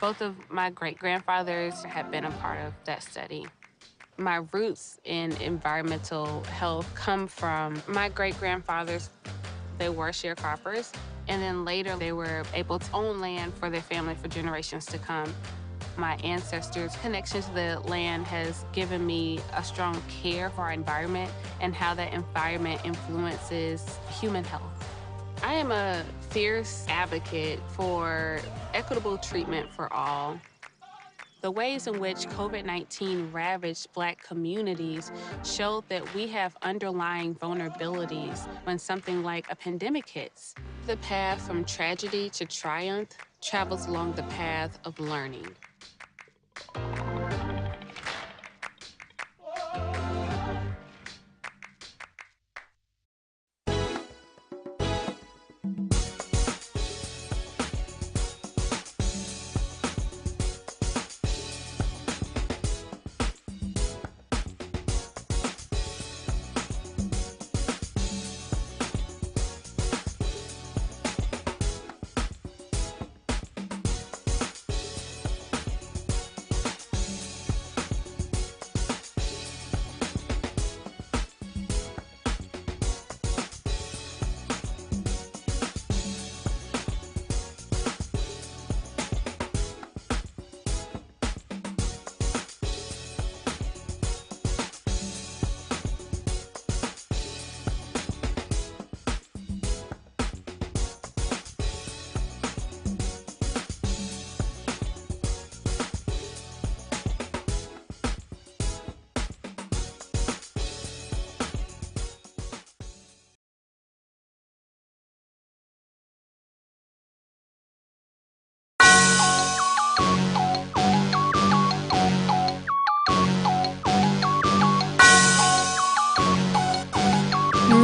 Both of my great-grandfathers have been a part of that study. My roots in environmental health come from my great-grandfathers. They were sharecroppers, and then later they were able to own land for their family for generations to come. My ancestors' connection to the land has given me a strong care for our environment and how that environment influences human health. I am a fierce advocate for equitable treatment for all. The ways in which COVID-19 ravaged Black communities showed that we have underlying vulnerabilities when something like a pandemic hits. The path from tragedy to triumph travels along the path of learning.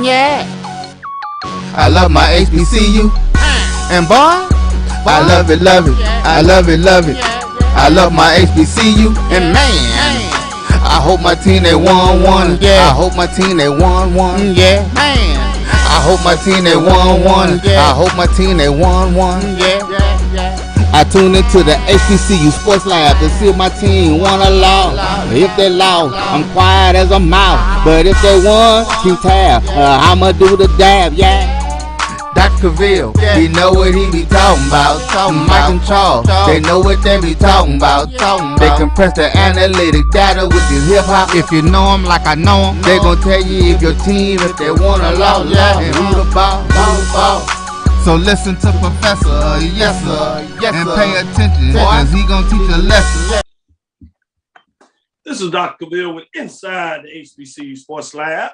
Yeah. I love my HBCU. And boy, I love it, love it. I love it, love it. I love my HBCU. And man, I hope my team they won one. I hope my team they won one. Yeah, man. I hope my team they won one. I hope my team they won one. I tune into the HBCU Sports Lab to see if my team won or lost. If they lost, I'm quiet as a mouse. But if they won, keep tab. I'ma do the dab, yeah. Dr. Cavil, he know what he be talking about. Mike and Charles, they know what they be talking about. They compress the analytic data with this hip hop. If you know them like I know them, they gon' tell you if your team, if they won or lost, and who the ball. So listen to Professor, yes sir, and pay attention, cause he gon' teach a lesson. This is Dr. Cavil with Inside the HBCU Sports Lab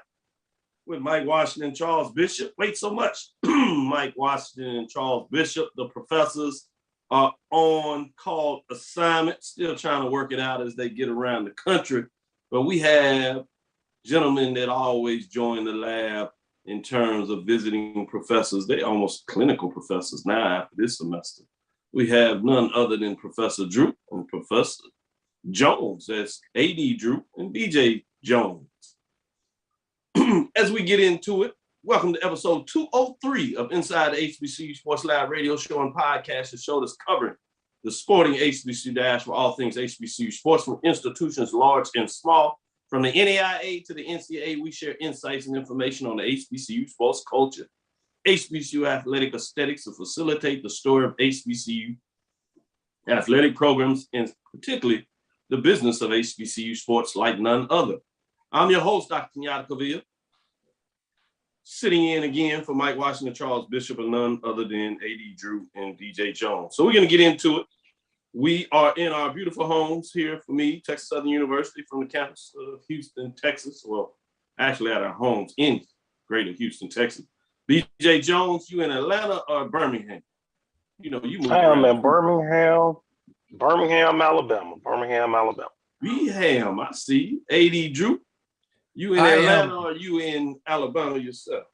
with Mike Washington and Charles Bishop. Wait so much. Mike Washington and Charles Bishop, the professors, are on call assignment, still trying to work it out as they get around the country. But we have gentlemen that always join the lab in terms of visiting professors. They're almost clinical professors now after this semester. We have none other than Professor Drew and Professor Jones. That's AD Drew and DJ Jones. As we get into it, welcome to episode 203 of Inside the HBCU Sports Lab radio show and podcast, the show that's covering the sporting HBCU dash for all things HBCU sports from institutions large and small. From the NAIA to the NCAA, we share insights and information on the HBCU sports culture, HBCU athletic aesthetics to facilitate the story of HBCU athletic programs, and particularly the business of HBCU sports like none other. I'm your host, Dr. Cavil, sitting in again for Mike Washington, Charles Bishop, and none other than AD Drew and DJ Jones. So we're going to get into it. We are in our beautiful homes here for me, Texas Southern University, from the campus of Houston, Texas. Well, actually at our homes in greater Houston, Texas. DJ Jones, you in Atlanta or Birmingham? You know, you moved I am around. in Birmingham, Alabama. I see you. AD Drew, you in Atlanta or you in Alabama yourself?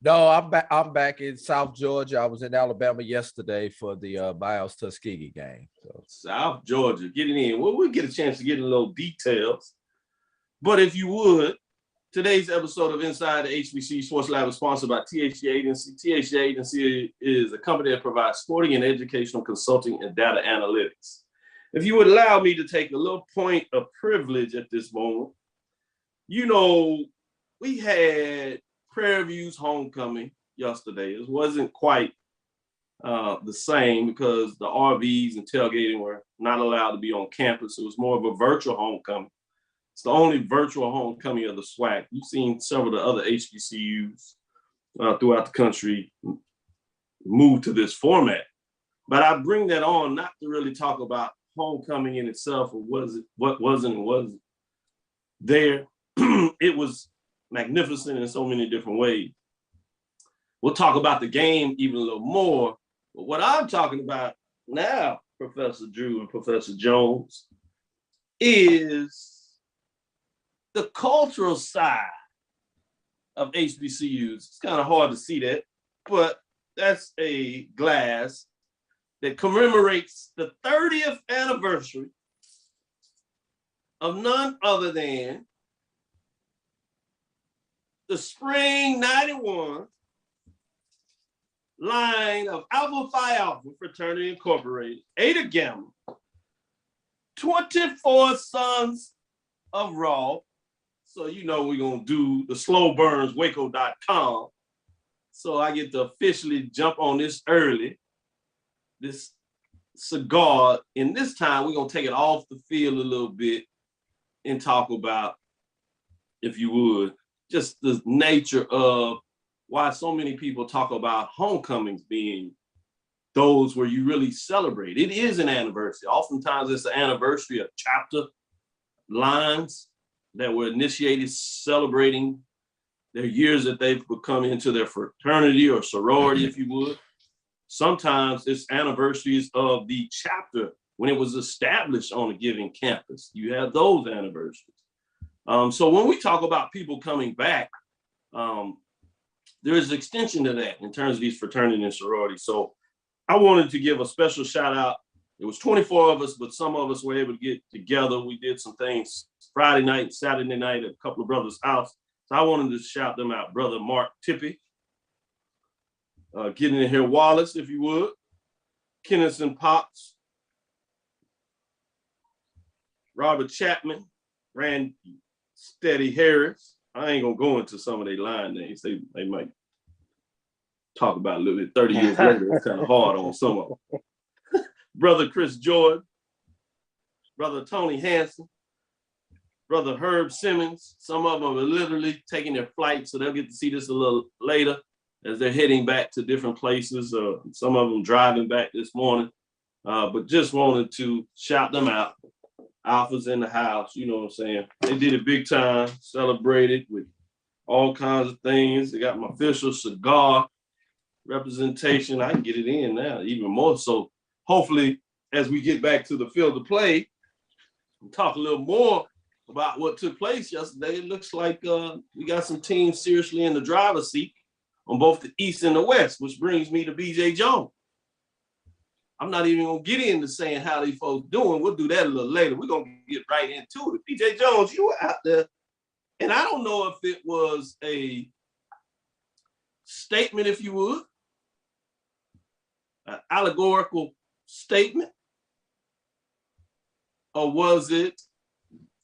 No, I'm back in South Georgia. I was in Alabama yesterday for the Miles Tuskegee game. So. South Georgia, getting in. Well, we'll get a chance to get in a little details. But if you would, today's episode of Inside the HBCU Sports Lab is sponsored by THG Agency. THG Agency is a company that provides sporting and educational consulting and data analytics. If you would allow me to take a little point of privilege at this moment, you know, we had Prairie View's homecoming yesterday. It wasn't quite the same because the RVs and tailgating were not allowed to be on campus. It was more of a virtual homecoming. It's the only virtual homecoming of the SWAC. You've seen several of the other HBCUs throughout the country move to this format. But I bring that on not to really talk about homecoming in itself or what wasn't there. It was magnificent in so many different ways. We'll talk about the game even a little more. But what I'm talking about now, Professor Drew and Professor Jones, is the cultural side of HBCUs. It's kind of hard to see that, but that's a glass that commemorates the 30th anniversary of none other than the Spring 91 line of Alpha Phi Alpha Fraternity Incorporated, Eta Gamma, 24 Sons of Raw. So you know we're going to do the slow burns, waco.com. So I get to officially jump on this early, this cigar. And this time we're going to take it off the field a little bit and talk about, if you would, just the nature of why so many people talk about homecomings being those where you really celebrate. It is an anniversary. Oftentimes it's an anniversary of chapter lines that were initiated celebrating their years that they've become into their fraternity or sorority, if you would. Sometimes it's anniversaries of the chapter when it was established on a given campus. You have those anniversaries. So when we talk about people coming back, there is an extension to that in terms of these fraternity and sororities. So I wanted to give a special shout out. It was 24 of us, but some of us were able to get together. We did some things Friday night, Saturday night at a couple of brothers' house. So I wanted to shout them out. Brother Mark Tippy, getting in here Wallace, if you would, Kennison Potts, Robert Chapman, Randy Steady Harris. I ain't gonna go into some of their line names. They might talk about a little bit 30 years later. It's kind of hard on some of them. Brother Chris Jordan, Brother Tony Hanson, Brother Herb Simmons. Some of them are literally taking their flight, so they'll get to see this a little later as they're heading back to different places. Some of them driving back this morning, but just wanted to shout them out. Alpha's in the house, you know what I'm saying? They did it big time, celebrated with all kinds of things. They got my official cigar representation. I can get it in now, even more so. Hopefully, as we get back to the field of play, we'll talk a little more about what took place yesterday. It looks like we got some teams seriously in the driver's seat on both the East and the West, which brings me to BJ Jones. I'm not even gonna get into saying how these folks doing. We'll do that a little later. We're gonna get right into it. BJ Jones, you were out there, and I don't know if it was a statement, if you would, an allegorical statement, or was it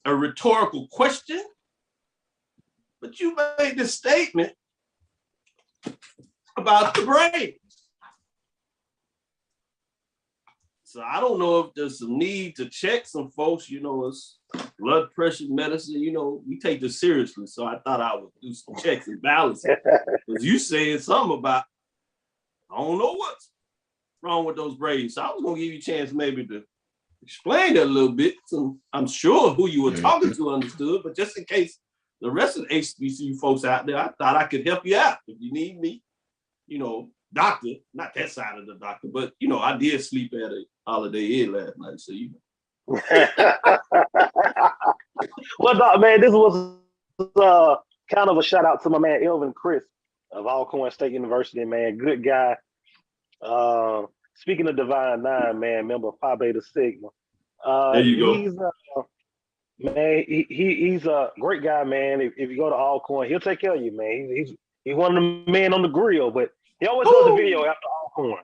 a rhetorical question? But you made this statement about the Braves. So I don't know if there's some need to check some folks. You know, it's blood pressure medicine. You know, we take this seriously. So I thought I would do some checks and balances. Because you said something about, I don't know what's wrong with those Braves. So I was going to give you a chance maybe to explain that a little bit. So I'm sure who you were talking to understood. But just in case the rest of the HBCU folks out there, I thought I could help you out if you need me. You know, doctor, not that side of the doctor, but, you know, I did sleep at a Holiday Inn last night, so you know. Well, man, this was kind of a shout out to my man Elvin Chris of Alcorn State University, man. Good guy. Speaking of Divine Nine, man, member of Phi Beta Sigma. There you go. Man, he's a great guy, man. If you go to Alcorn, he'll take care of you, man. He's one of the men on the grill, but he always does a video after Alcorn.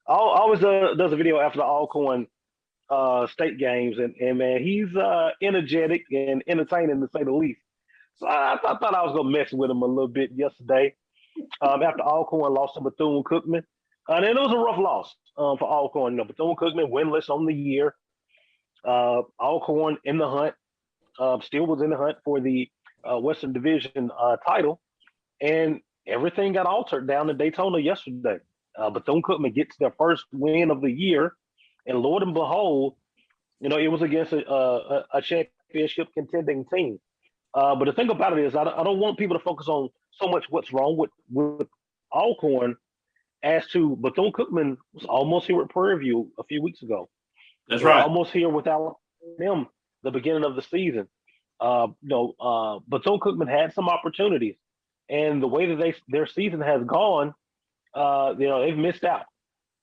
Always does a video after the Alcorn state games, and man, he's energetic and entertaining to say the least. So I thought I was gonna mess with him a little bit yesterday. After Alcorn lost to Bethune-Cookman, and it was a rough loss for Alcorn. You know, Bethune-Cookman winless on the year. Alcorn in the hunt, still was in the hunt for the Western Division title, and everything got altered down in Daytona yesterday. Bethune-Cookman gets their first win of the year, and Lord and behold, you know, it was against a championship contending team. But the thing about it is, I don't want people to focus on so much what's wrong with Alcorn as to Bethune-Cookman was almost here at Prairie View a few weeks ago. That's They were right. almost here with them the beginning of the season. Bethune-Cookman had some opportunities, and the way that their season has gone, they've missed out.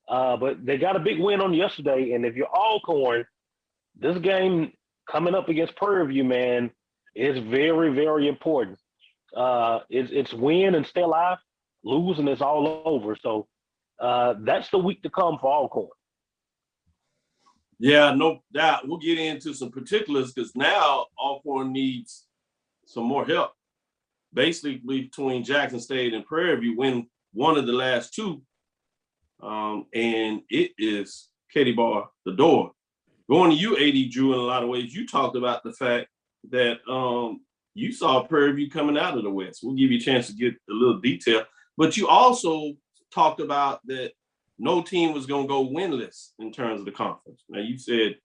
But they got a big win on yesterday, and if you're Alcorn, this game coming up against Prairie View, man, is very, very important. It's win and stay alive, lose and it's all over. So that's the week to come for Alcorn. Yeah, no doubt. We'll get into some particulars because now Alcorn needs some more help. Basically, between Jackson State and Prairie View, win one of the last two. And it is Katie Bar, the door. Going to you, AD Drew, in a lot of ways, you talked about the fact that you saw Prairie View coming out of the West. We'll give you a chance to get a little detail. But you also talked about that no team was going to go winless in terms of the conference. Now, you said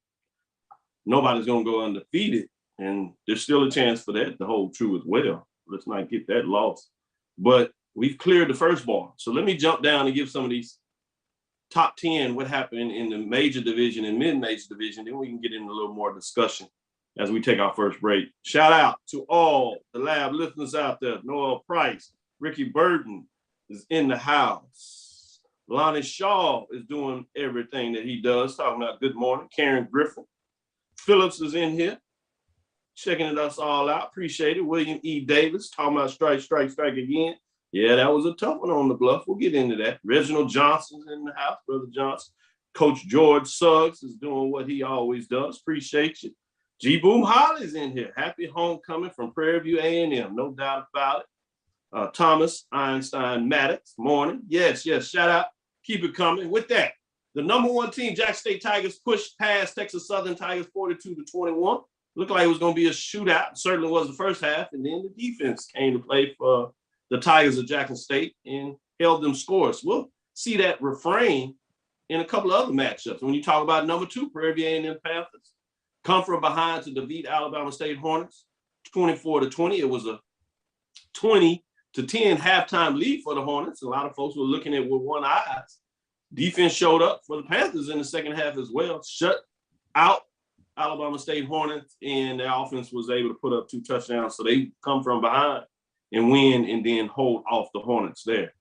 nobody's going to go undefeated, and there's still a chance for that to hold true as well. Let's not get that lost. But we've cleared the first bar. So let me jump down and give some of these top 10, what happened in the major division and mid-major division. Then we can get into a little more discussion as we take our first break. Shout out to all the lab listeners out there. Noel Price, Ricky Burton is in the house. Lonnie Shaw is doing everything that he does, talking about good morning. Karen Griffin. Phillips is in here, checking us all out. Appreciate it. William E. Davis, talking about strike, strike, strike again. Yeah, that was a tough one on the bluff. We'll get into that. Reginald Johnson's in the house, Brother Johnson. Coach George Suggs is doing what he always does. Appreciate you. G. Boom Holly's in here. Happy homecoming from Prairie View A&M. No doubt about it. Thomas Einstein Maddox, morning. Yes, shout out. Keep it coming. With that, the number one team, Jackson State Tigers, pushed past Texas Southern Tigers 42-21. Looked like it was going to be a shootout. Certainly was the first half. And then the defense came to play for the Tigers of Jackson State and held them scores. We'll see that refrain in a couple of other matchups. When you talk about number two, Prairie View A&M Panthers, come from behind to defeat Alabama State Hornets, 24-20. It was a 20-10 halftime lead for the Hornets. A lot of folks were looking at with one eye. Defense showed up for the Panthers in the second half as well, shut out Alabama State Hornets, and their offense was able to put up 2 touchdowns. So they come from behind and win and then hold off the Hornets there.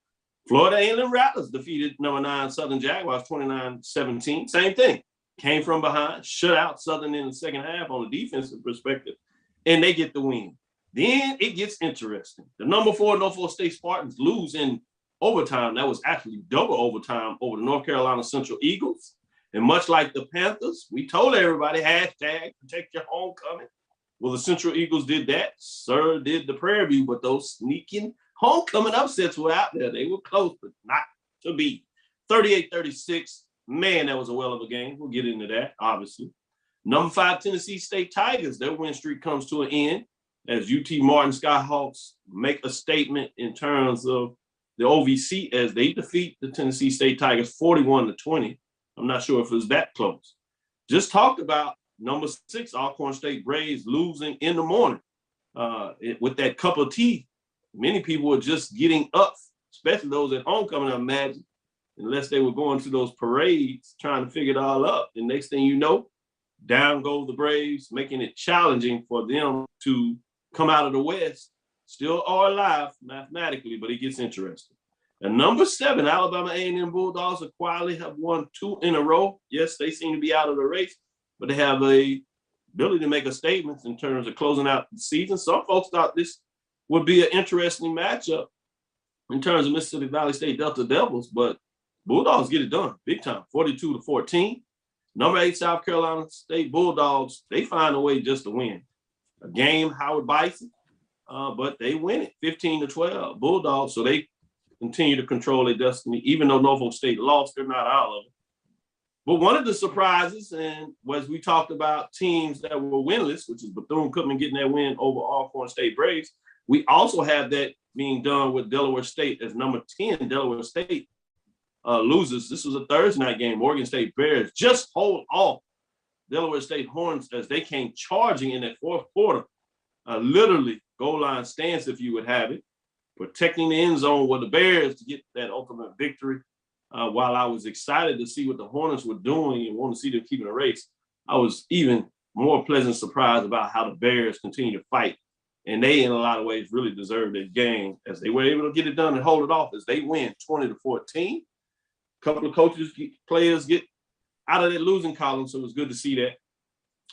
Florida A&M Rattlers defeated number 9 Southern Jaguars 29-17. Same thing. Came from behind, shut out Southern in the second half on the defensive perspective, and they get the win. Then it gets interesting. The number 4 Norfolk State Spartans lose in overtime. That was actually double overtime over the North Carolina Central Eagles. And much like the Panthers, we told everybody, hashtag protect your homecoming. Well, the Central Eagles did that. So did the Prairie View, but those sneaking homecoming upsets were out there. They were close, but not to be. 38-36. Man, that was a well of a game. We'll get into that, obviously. Number 5 Tennessee State Tigers, their win streak comes to an end as UT Martin Skyhawks make a statement in terms of the OVC as they defeat the Tennessee State Tigers 41-20. I'm not sure if it was that close. Just talked about number 6 Alcorn State Braves losing in the morning with that cup of tea. Many people were just getting up, especially those at homecoming, I imagine, unless they were going to those parades trying to figure it all up. And next thing you know, down go the Braves, making it challenging for them to come out of the West. Still are alive mathematically, but it gets interesting. And number 7, Alabama A&M Bulldogs quietly have won 2 in a row. Yes, they seem to be out of the race, but they have a ability to make a statement in terms of closing out the season. Some folks thought this would be an interesting matchup in terms of Mississippi Valley State Delta Devils, but Bulldogs get it done big time, 42-14. Number 8 South Carolina State Bulldogs, they find a way just to win. A game, Howard Bison, but they win it 15-12. Bulldogs, so they continue to control their destiny. Even though Norfolk State lost, they're not out of it. But one of the surprises, and was we talked about teams that were winless, which is Bethune-Cookman getting that win over Alcorn State Braves. We also have that being done with Delaware State as number 10. Delaware State loses. This was a Thursday night game. Oregon State Bears just hold off Delaware State Horns as they came charging in that fourth quarter. Literally goal line stance, if you would have it, protecting the end zone with the Bears to get that ultimate victory. While I was excited to see what the Hornets were doing and want to see them keeping a race, I was even more pleasant surprised about how the Bears continue to fight. And they, in a lot of ways, really deserved this game as they were able to get it done and hold it off as they win 20-14. A couple of players get out of that losing column, so it was good to see that.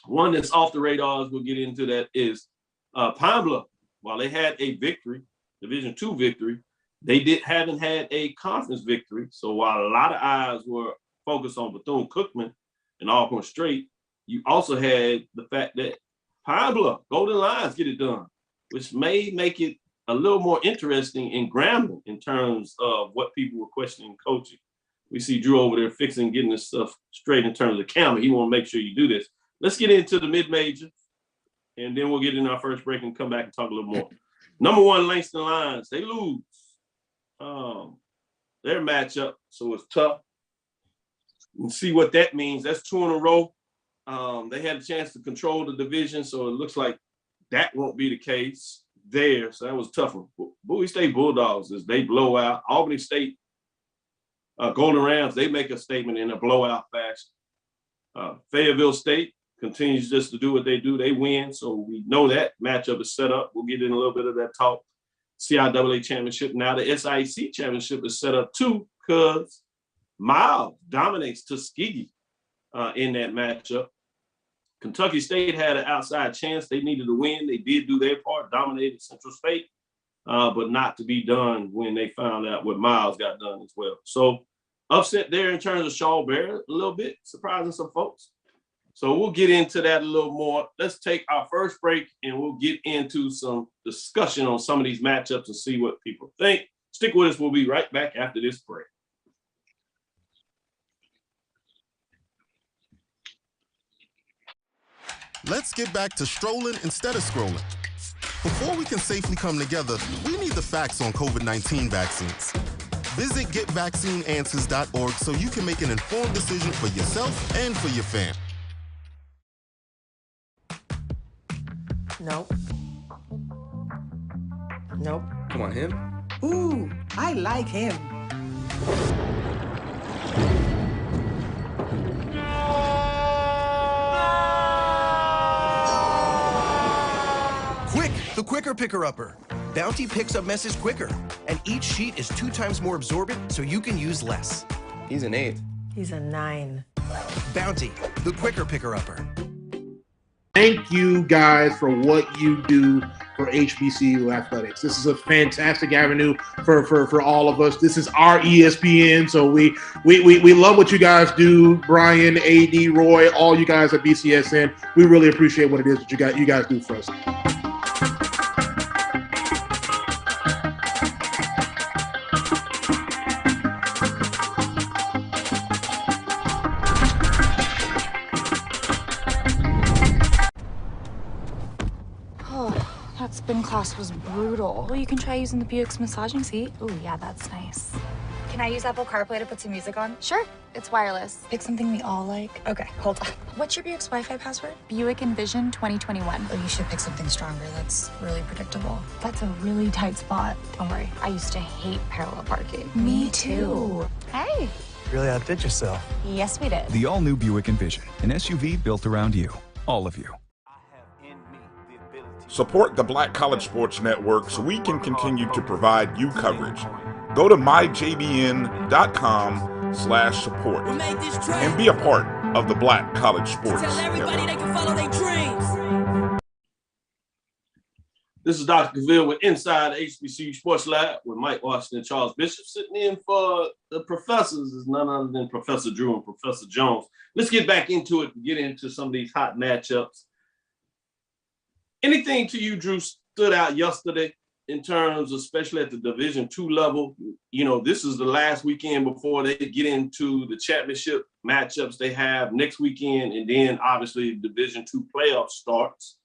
One that's off the radars, we'll get into that, is Pine Bluff. While they had a victory, Division II victory, they haven't had a conference victory. So while a lot of eyes were focused on Bethune-Cookman and Alcorn State, you also had the fact that Pine Bluff, Golden Lions get it done, which may make it a little more interesting in Grambling in terms of what people were questioning coaching. We see Drew over there getting this stuff straight in terms of camera. He want to make sure you do this. Let's get into the mid-major, and then we'll get in our first break and come back and talk a little more. Number 1, Langston Lions, they lose their matchup, so it's tough. And see what that means. That's 2 in a row. They had a chance to control the division, so it looks like that won't be the case there. So that was a tough one. Bowie State Bulldogs, as they blow out Albany State Golden Rams, they make a statement in a blowout fashion. Fayetteville State continues just to do what they do. They win, so we know that matchup is set up. We'll get in a little bit of that talk. CIAA championship. Now the SIC championship is set up too because Miles dominates Tuskegee in that matchup. Kentucky State had an outside chance. They needed to win. They did do their part, dominated Central State, but not to be done when they found out what Miles got done as well. So upset there in terms of Shaw Bear a little bit, surprising some folks. So we'll get into that a little more. Let's take our first break and we'll get into some discussion on some of these matchups and see what people think. Stick with us. We'll be right back after this break. Let's get back to strolling instead of scrolling. Before we can safely come together, we need the facts on COVID-19 vaccines. Visit getvaccineanswers.org so you can make an informed decision for yourself and for your family. Nope. Nope. Come on, him? Ooh, I like him. Quick, the quicker picker-upper. Bounty picks up messes quicker, and each sheet is 2 times more absorbent, so you can use less. He's an 8. He's a 9. Bounty, the quicker picker-upper. Thank you guys for what you do for HBCU athletics. This is a fantastic avenue for all of us. This is our ESPN, so we love what you guys do. Brian, AD, Roy, all you guys at BCSN. We really appreciate what it is that you guys do for us. Spin class was brutal. Well, you can try using the Buick's massaging seat. Oh, yeah, that's nice. Can I use Apple CarPlay to put some music on? Sure, it's wireless. Pick something we all like. Okay, hold on. What's your Buick's Wi-Fi password? Buick Envision 2021. Oh, you should pick something stronger. That's really predictable. That's a really tight spot. Don't worry, I used to hate parallel parking. Me too. Hey. Really outdid yourself. Yes, we did. The all-new Buick Envision, an SUV built around you, all of you. Support the Black College Sports Network so we can continue to provide you coverage. Go to myjbn.com/support and be a part of the Black College Sports Network. This is Dr. Cavil with Inside the HBCU Sports Lab with Mike Washington and Charles Bishop. Sitting in for the professors is none other than Professor Drew and Professor Jones. Let's get back into it and get into some of these hot matchups. Anything to you, Drew, stood out yesterday in terms, especially at the Division II level? You know, this is the last weekend before they get into the championship matchups they have next weekend, and then obviously Division II playoff starts.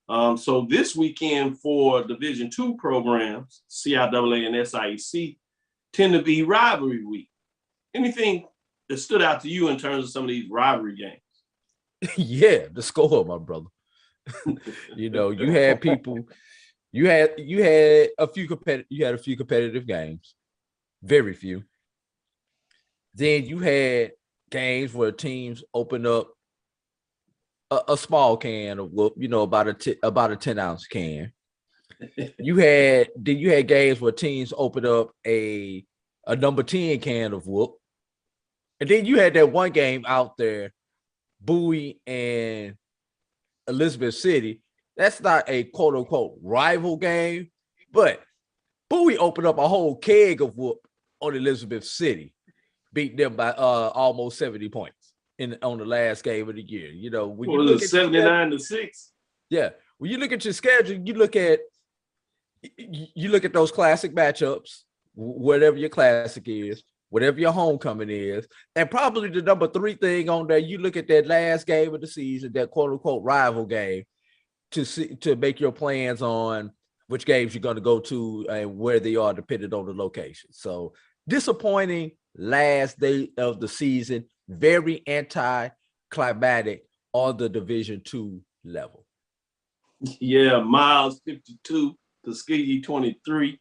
So this weekend for Division II programs, CIAA and SIEC, tend to be rivalry week. Anything that stood out to you in terms of some of these rivalry games? Yeah, the score, my brother. You know, you had people, you had a few competitive games, very few. Then you had games where teams open up a small can of whoop, you know, about a 10-ounce can. You had games where teams opened up a number 10 can of whoop. And then you had that one game out there, Bowie and Elizabeth City. That's not a quote unquote rival game, but Bowie opened up a whole keg of whoop on Elizabeth City, beat them by almost 70 points on the last game of the year. You know, when you look at 79-6. Yeah, when you look at your schedule, you look at those classic matchups, whatever your classic is, whatever your homecoming is, and probably the number 3 thing on there, you look at that last game of the season, that quote unquote rival game, to make your plans on which games you're going to go to and where they are depending on the location. So disappointing last day of the season, very anticlimactic on the Division II level. Yeah, Miles 52, Tuskegee 23.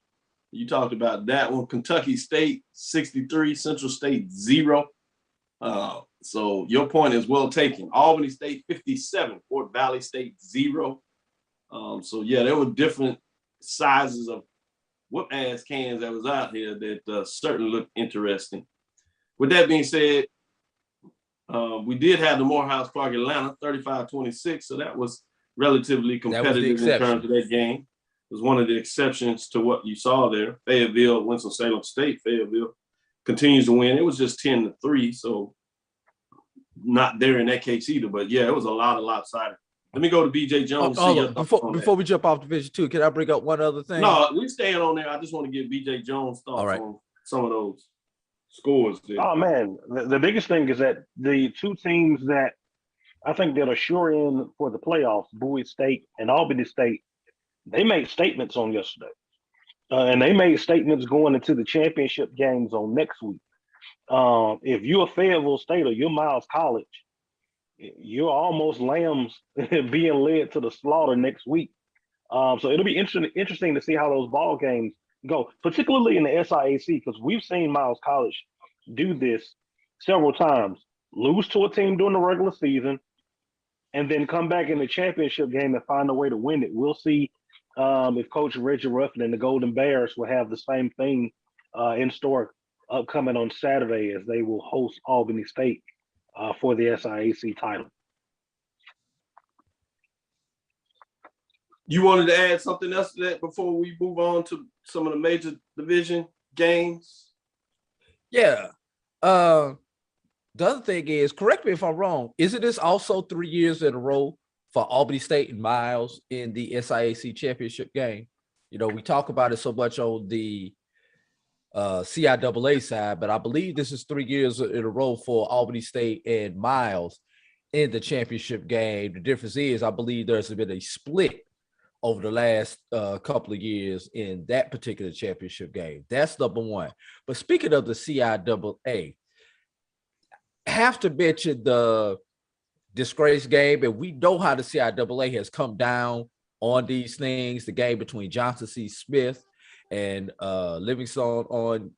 You talked about that one. Kentucky State 63, Central State 0. So your point is well taken. Albany State 57, Fort Valley State 0. So yeah, there were different sizes of whoop ass cans that was out here that certainly looked interesting. With that being said, we did have the Morehouse Clark Atlanta 35-26, so that was relatively competitive in terms of that game. It was one of the exceptions to what you saw there. Fayetteville, Winston-Salem State, Fayetteville continues to win. It was just 10-3, so not there in that case either. But yeah, it was a lot of lopsided. Let me go to BJ Jones. Before we jump off Division II, can I bring up one other thing? No, we're staying on there. I just want to get BJ Jones' thoughts on some of those scores there. Oh man, the biggest thing is that the two teams that I think that are sure in for the playoffs, Bowie State and Albany State, they made statements on yesterday. And they made statements going into the championship games on next week. If you're Fayetteville State or you're Miles College, you're almost lambs being led to the slaughter next week. So it'll be interesting to see how those ball games go, particularly in the SIAC, because we've seen Miles College do this several times, lose to a team during the regular season, and then come back in the championship game and find a way to win it. We'll see if Coach Reggie Ruffin and the Golden Bears will have the same thing in store upcoming on Saturday as they will host Albany State for the SIAC title. You wanted to add something else to that before we move on to some of the major division games? Yeah. The other thing is, correct me if I'm wrong, isn't this also 3 years in a row for Albany State and Miles in the SIAC championship game? You know, we talk about it so much on the CIAA side, but I believe this is 3 years in a row for Albany State and Miles in the championship game. The difference is, I believe there's been a split over the last couple of years in that particular championship game. That's number one. But speaking of the CIAA, I have to mention the disgrace game, and we know how the CIAA has come down on these things. The game between Johnson C. Smith and Livingstone on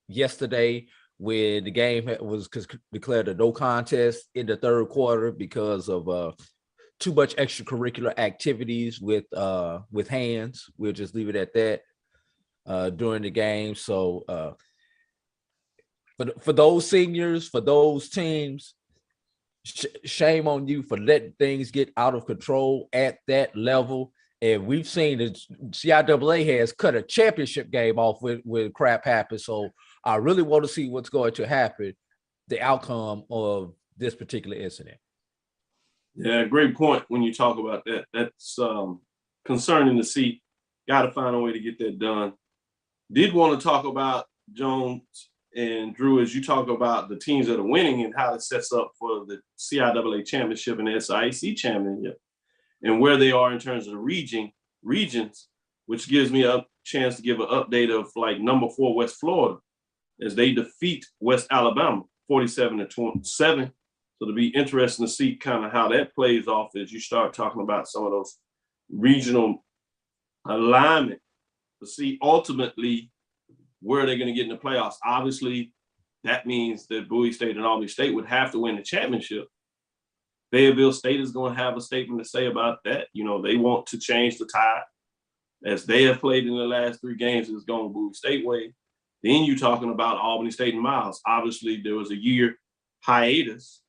yesterday, when the game was declared a no contest in the third quarter because of too much extracurricular activities with hands. We'll just leave it at that during the game. So for those seniors, for those teams, shame on you for letting things get out of control at that level And we've seen that CIAA has cut a championship game off when crap happens. So I really want to see what's going to happen, the outcome of this particular incident. Yeah, great point when you talk about that. That's concerning to see. Got to find a way to get that done. Did want to talk about, Jones and Drew, as you talk about the teams that are winning and how it sets up for the CIAA championship and the SIAC championship and where they are in terms of the regions, which gives me a chance to give an update of like number 4 West Florida as they defeat West Alabama 47-27. So it'll be interesting to see kind of how that plays off as you start talking about some of those regional alignment to see ultimately where they're going to get in the playoffs. Obviously, that means that Bowie State and Albany State would have to win the championship. Fayetteville State is going to have a statement to say about that. You know, they want to change the tide. As they have played in the last 3 games, it's going Bowie State way. Then you're talking about Albany State and Miles. Obviously, there was a year hiatus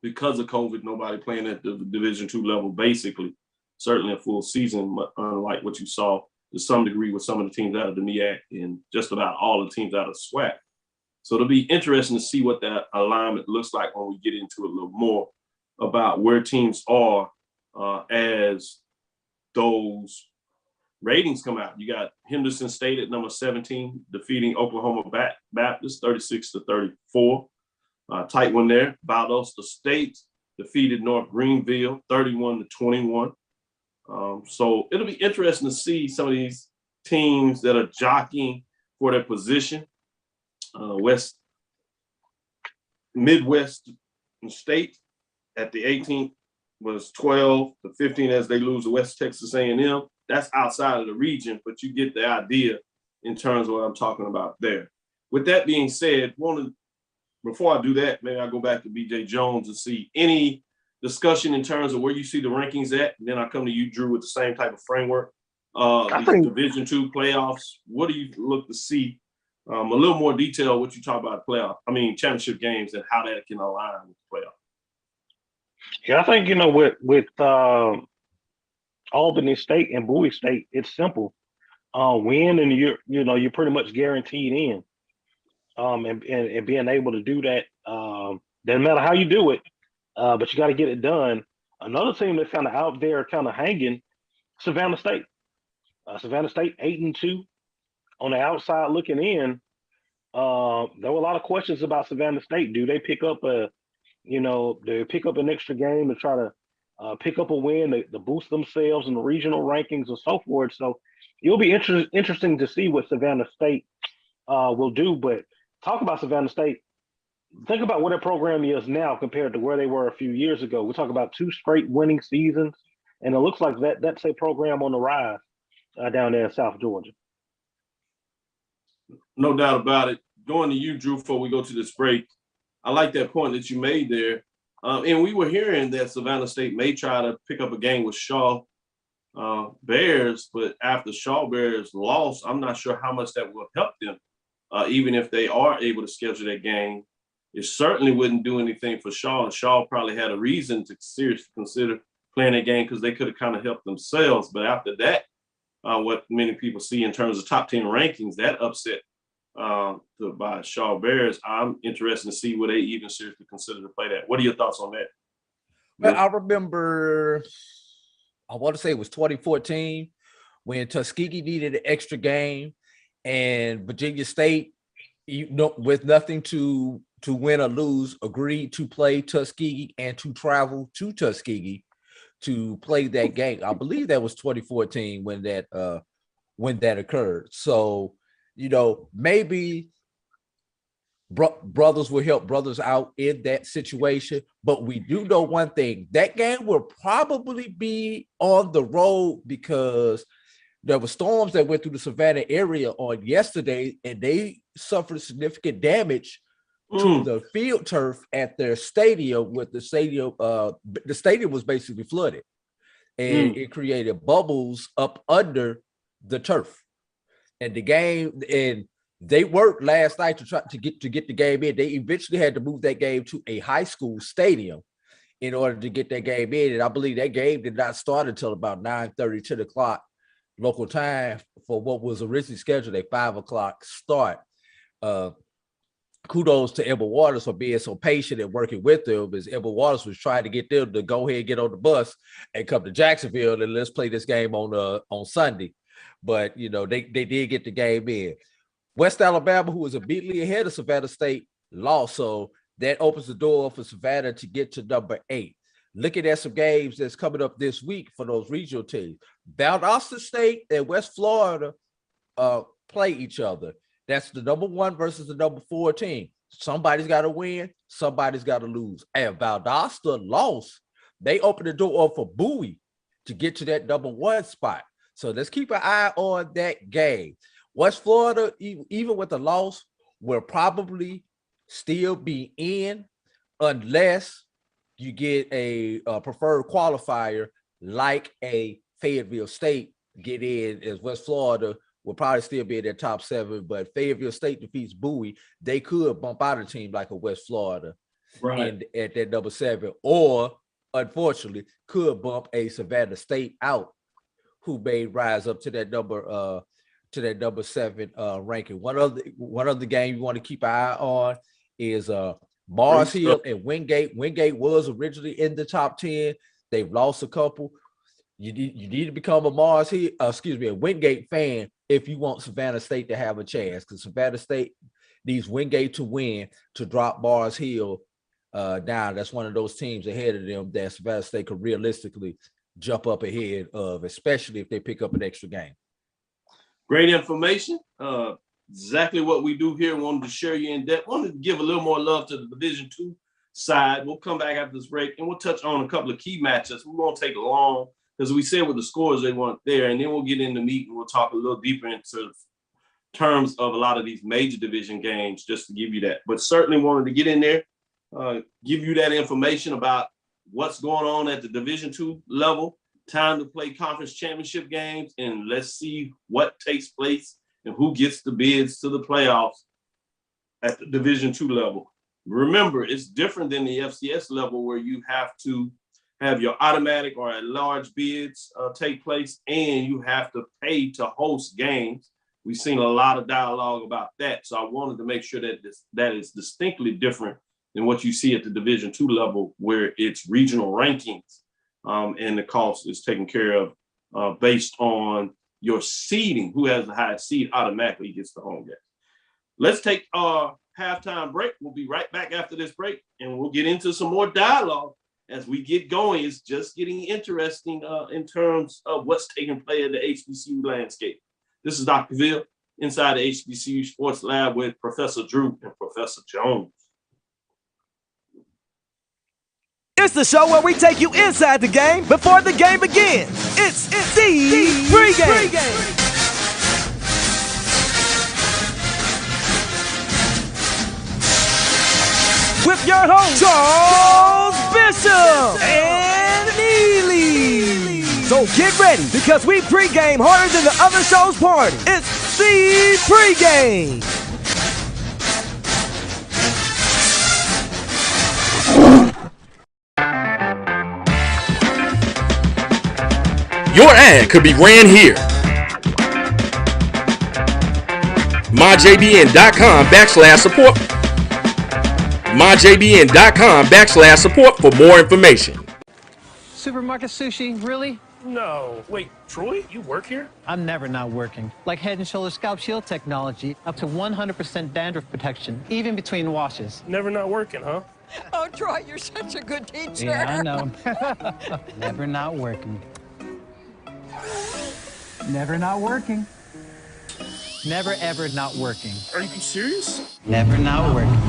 because of COVID, nobody playing at the Division II level, basically. Certainly a full season, unlike what you saw to some degree with some of the teams out of the MEAC and just about all the teams out of SWAC. So it'll be interesting to see what that alignment looks like when we get into it a little more about where teams are as those ratings come out. You got Henderson State at number 17, defeating Oklahoma Baptist 36-34. Tight one there. Valdosta State defeated North Greenville 31-21. So it'll be interesting to see some of these teams that are jockeying for their position. Midwest State at the 18th was 12-15 as they lose to West Texas A&M. That's outside of the region, but you get the idea in terms of what I'm talking about there. With that being said, before I do that, maybe I'll go back to BJ Jones and see any discussion in terms of where you see the rankings at. And then I'll come to you, Drew, with the same type of framework. Division II playoffs, what do you look to see? A little more detail what you talk about championship games and how that can align with the playoff. Yeah, I think, with Albany State and Bowie State, it's simple. Win and you're pretty much guaranteed in. And being able to do that, doesn't matter how you do it, but you got to get it done. Another team that's kind of out there, kind of hanging, Savannah State. Savannah State 8-2. On the outside looking in, there were a lot of questions about Savannah State. Do they pick up an extra game to try to pick up a win to boost themselves in the regional rankings and so forth? So it'll be interesting to see what Savannah State will do. But talk about Savannah State. Think about where their program is now compared to where they were a few years ago. We talk about 2 straight winning seasons, and it looks like that's a program on the rise down there in South Georgia. No doubt about it. Going to you, Drew, before we go to this break, I like that point that you made there. And we were hearing that Savannah State may try to pick up a game with Shaw Bears, but after Shaw Bears lost, I'm not sure how much that will help them. Even if they are able to schedule that game, it certainly wouldn't do anything for Shaw. And Shaw probably had a reason to seriously consider playing that game because they could have kind of helped themselves. But after that, what many people see in terms of top 10 rankings, that upset by Shaw Bears, I'm interested to see where they even seriously consider to play that. What are your thoughts on that? Well, I remember, I want to say it was 2014 when Tuskegee needed an extra game and Virginia State, with nothing to win or lose, agreed to play Tuskegee and to travel to Tuskegee to play that game. I believe that was 2014 when that occurred. So, maybe brothers will help brothers out in that situation. But we do know one thing: that game will probably be on the road because there were storms that went through the Savannah area on yesterday, and they suffered significant damage to the field turf at their stadium. With the stadium was basically flooded, and it created bubbles up under the turf. And the game, and they worked last night to try to get the game in. They eventually had to move that game to a high school stadium, in order to get that game in. And I believe that game did not start until about 9:30, 10 o'clock local time for what was originally scheduled a 5 o'clock start. Kudos to Emma Waters for being so patient and working with them, as Emma Waters was trying to get them to go ahead and get on the bus and come to Jacksonville and let's play this game on Sunday. But, you know, they did get the game in. West Alabama, who was immediately ahead of Savannah State, lost. So that opens the door for Savannah to get to number 8. Looking at some games that's coming up this week for those regional teams. Valdosta State and West Florida play each other. That's the number 1 versus the number 4 team. Somebody's got to win. Somebody's got to lose. And Valdosta lost. They opened the door up for Bowie to get to that number 1 spot. So let's keep an eye on that game. West Florida, even with the loss, will probably still be in unless you get a preferred qualifier like a Fayetteville State get in, as West Florida will probably still be in their top 7, but Fayetteville State defeats Bowie, they could bump out a team like a West Florida at that number 7, or unfortunately could bump a Savannah State out, who may rise up to that number 7 ranking. One other game you want to keep an eye on is Mars Hill and Wingate. Wingate was originally in the top 10. They've lost a couple. You need to become a Wingate fan if you want Savannah State to have a chance, because Savannah State needs Wingate to win to drop Mars Hill down. That's one of those teams ahead of them that Savannah State could realistically jump up ahead of, especially if they pick up an extra game. Great information. Exactly what we do here. Wanted to share you in depth. Wanted to give a little more love to the Division II side. We'll come back after this break and we'll touch on a couple of key matchups. We won't take long because we said with the scores they weren't there, and then we'll get into meat and we'll talk a little deeper into terms of a lot of these major division games, just to give you that. But certainly wanted to get in there, give you that information about what's going on at the Division II level. Time to play conference championship games, and let's see what takes place and who gets the bids to the playoffs at the Division II level. Remember, it's different than the FCS level where you have to have your automatic or at-large bids take place, and you have to pay to host games. We've seen a lot of dialogue about that, so I wanted to make sure that that is distinctly different than what you see at the Division II level, where it's regional rankings. And the cost is taken care of based on your seeding. Who has the highest seed automatically gets the home game. Let's take our halftime break. We'll be right back after this break, and we'll get into some more dialogue as we get going. It's just getting interesting in terms of what's taking place in the HBCU landscape. This is Dr. Cavil inside the HBCU Sports Lab with Professor Drew and Professor Jones. It's the show where we take you inside the game before the game begins. It's the pregame. With your host, Charles Bishop and Neely. So get ready, because we pregame harder than the other show's party. It's the pregame. Your ad could be ran here. MyJBN.com/support. MyJBN.com/support for more information. Supermarket sushi, really? No. Wait, Troy, you work here? I'm never not working. Like Head & Shoulders Scalp Shield technology, up to 100% dandruff protection, even between washes. Never not working, huh? Oh, Troy, you're such a good teacher. Yeah, I know. Never not working. Never not working. Never ever not working. Are you serious? Never not working.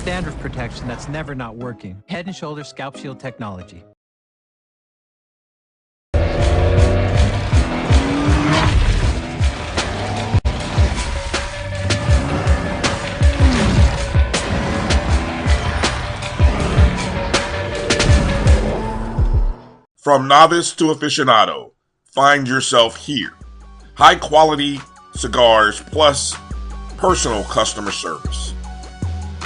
Dandruff protection that's never not working. Head & Shoulders Scalp Shield technology. From novice to aficionado, find yourself here. High quality cigars plus personal customer service.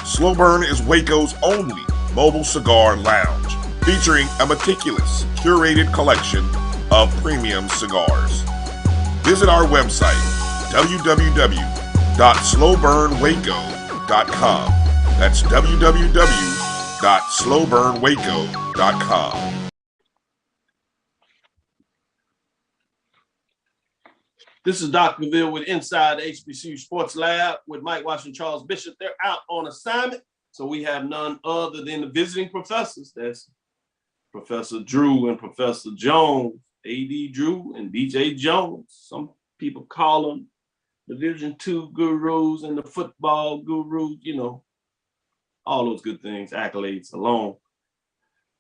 Slow Burn is Waco's only mobile cigar lounge, featuring a meticulous, curated collection of premium cigars. Visit our website, www.slowburnwaco.com. That's www.slowburnwaco.com. This is Dr. Cavil with Inside the HBCU Sports Lab with Mike Washington, Charles Bishop. They're out on assignment, so we have none other than the visiting professors. That's Professor Drew and Professor Jones, A.D. Drew and B.J. Jones. Some people call them the Division II gurus and the football gurus, you know, all those good things, accolades alone.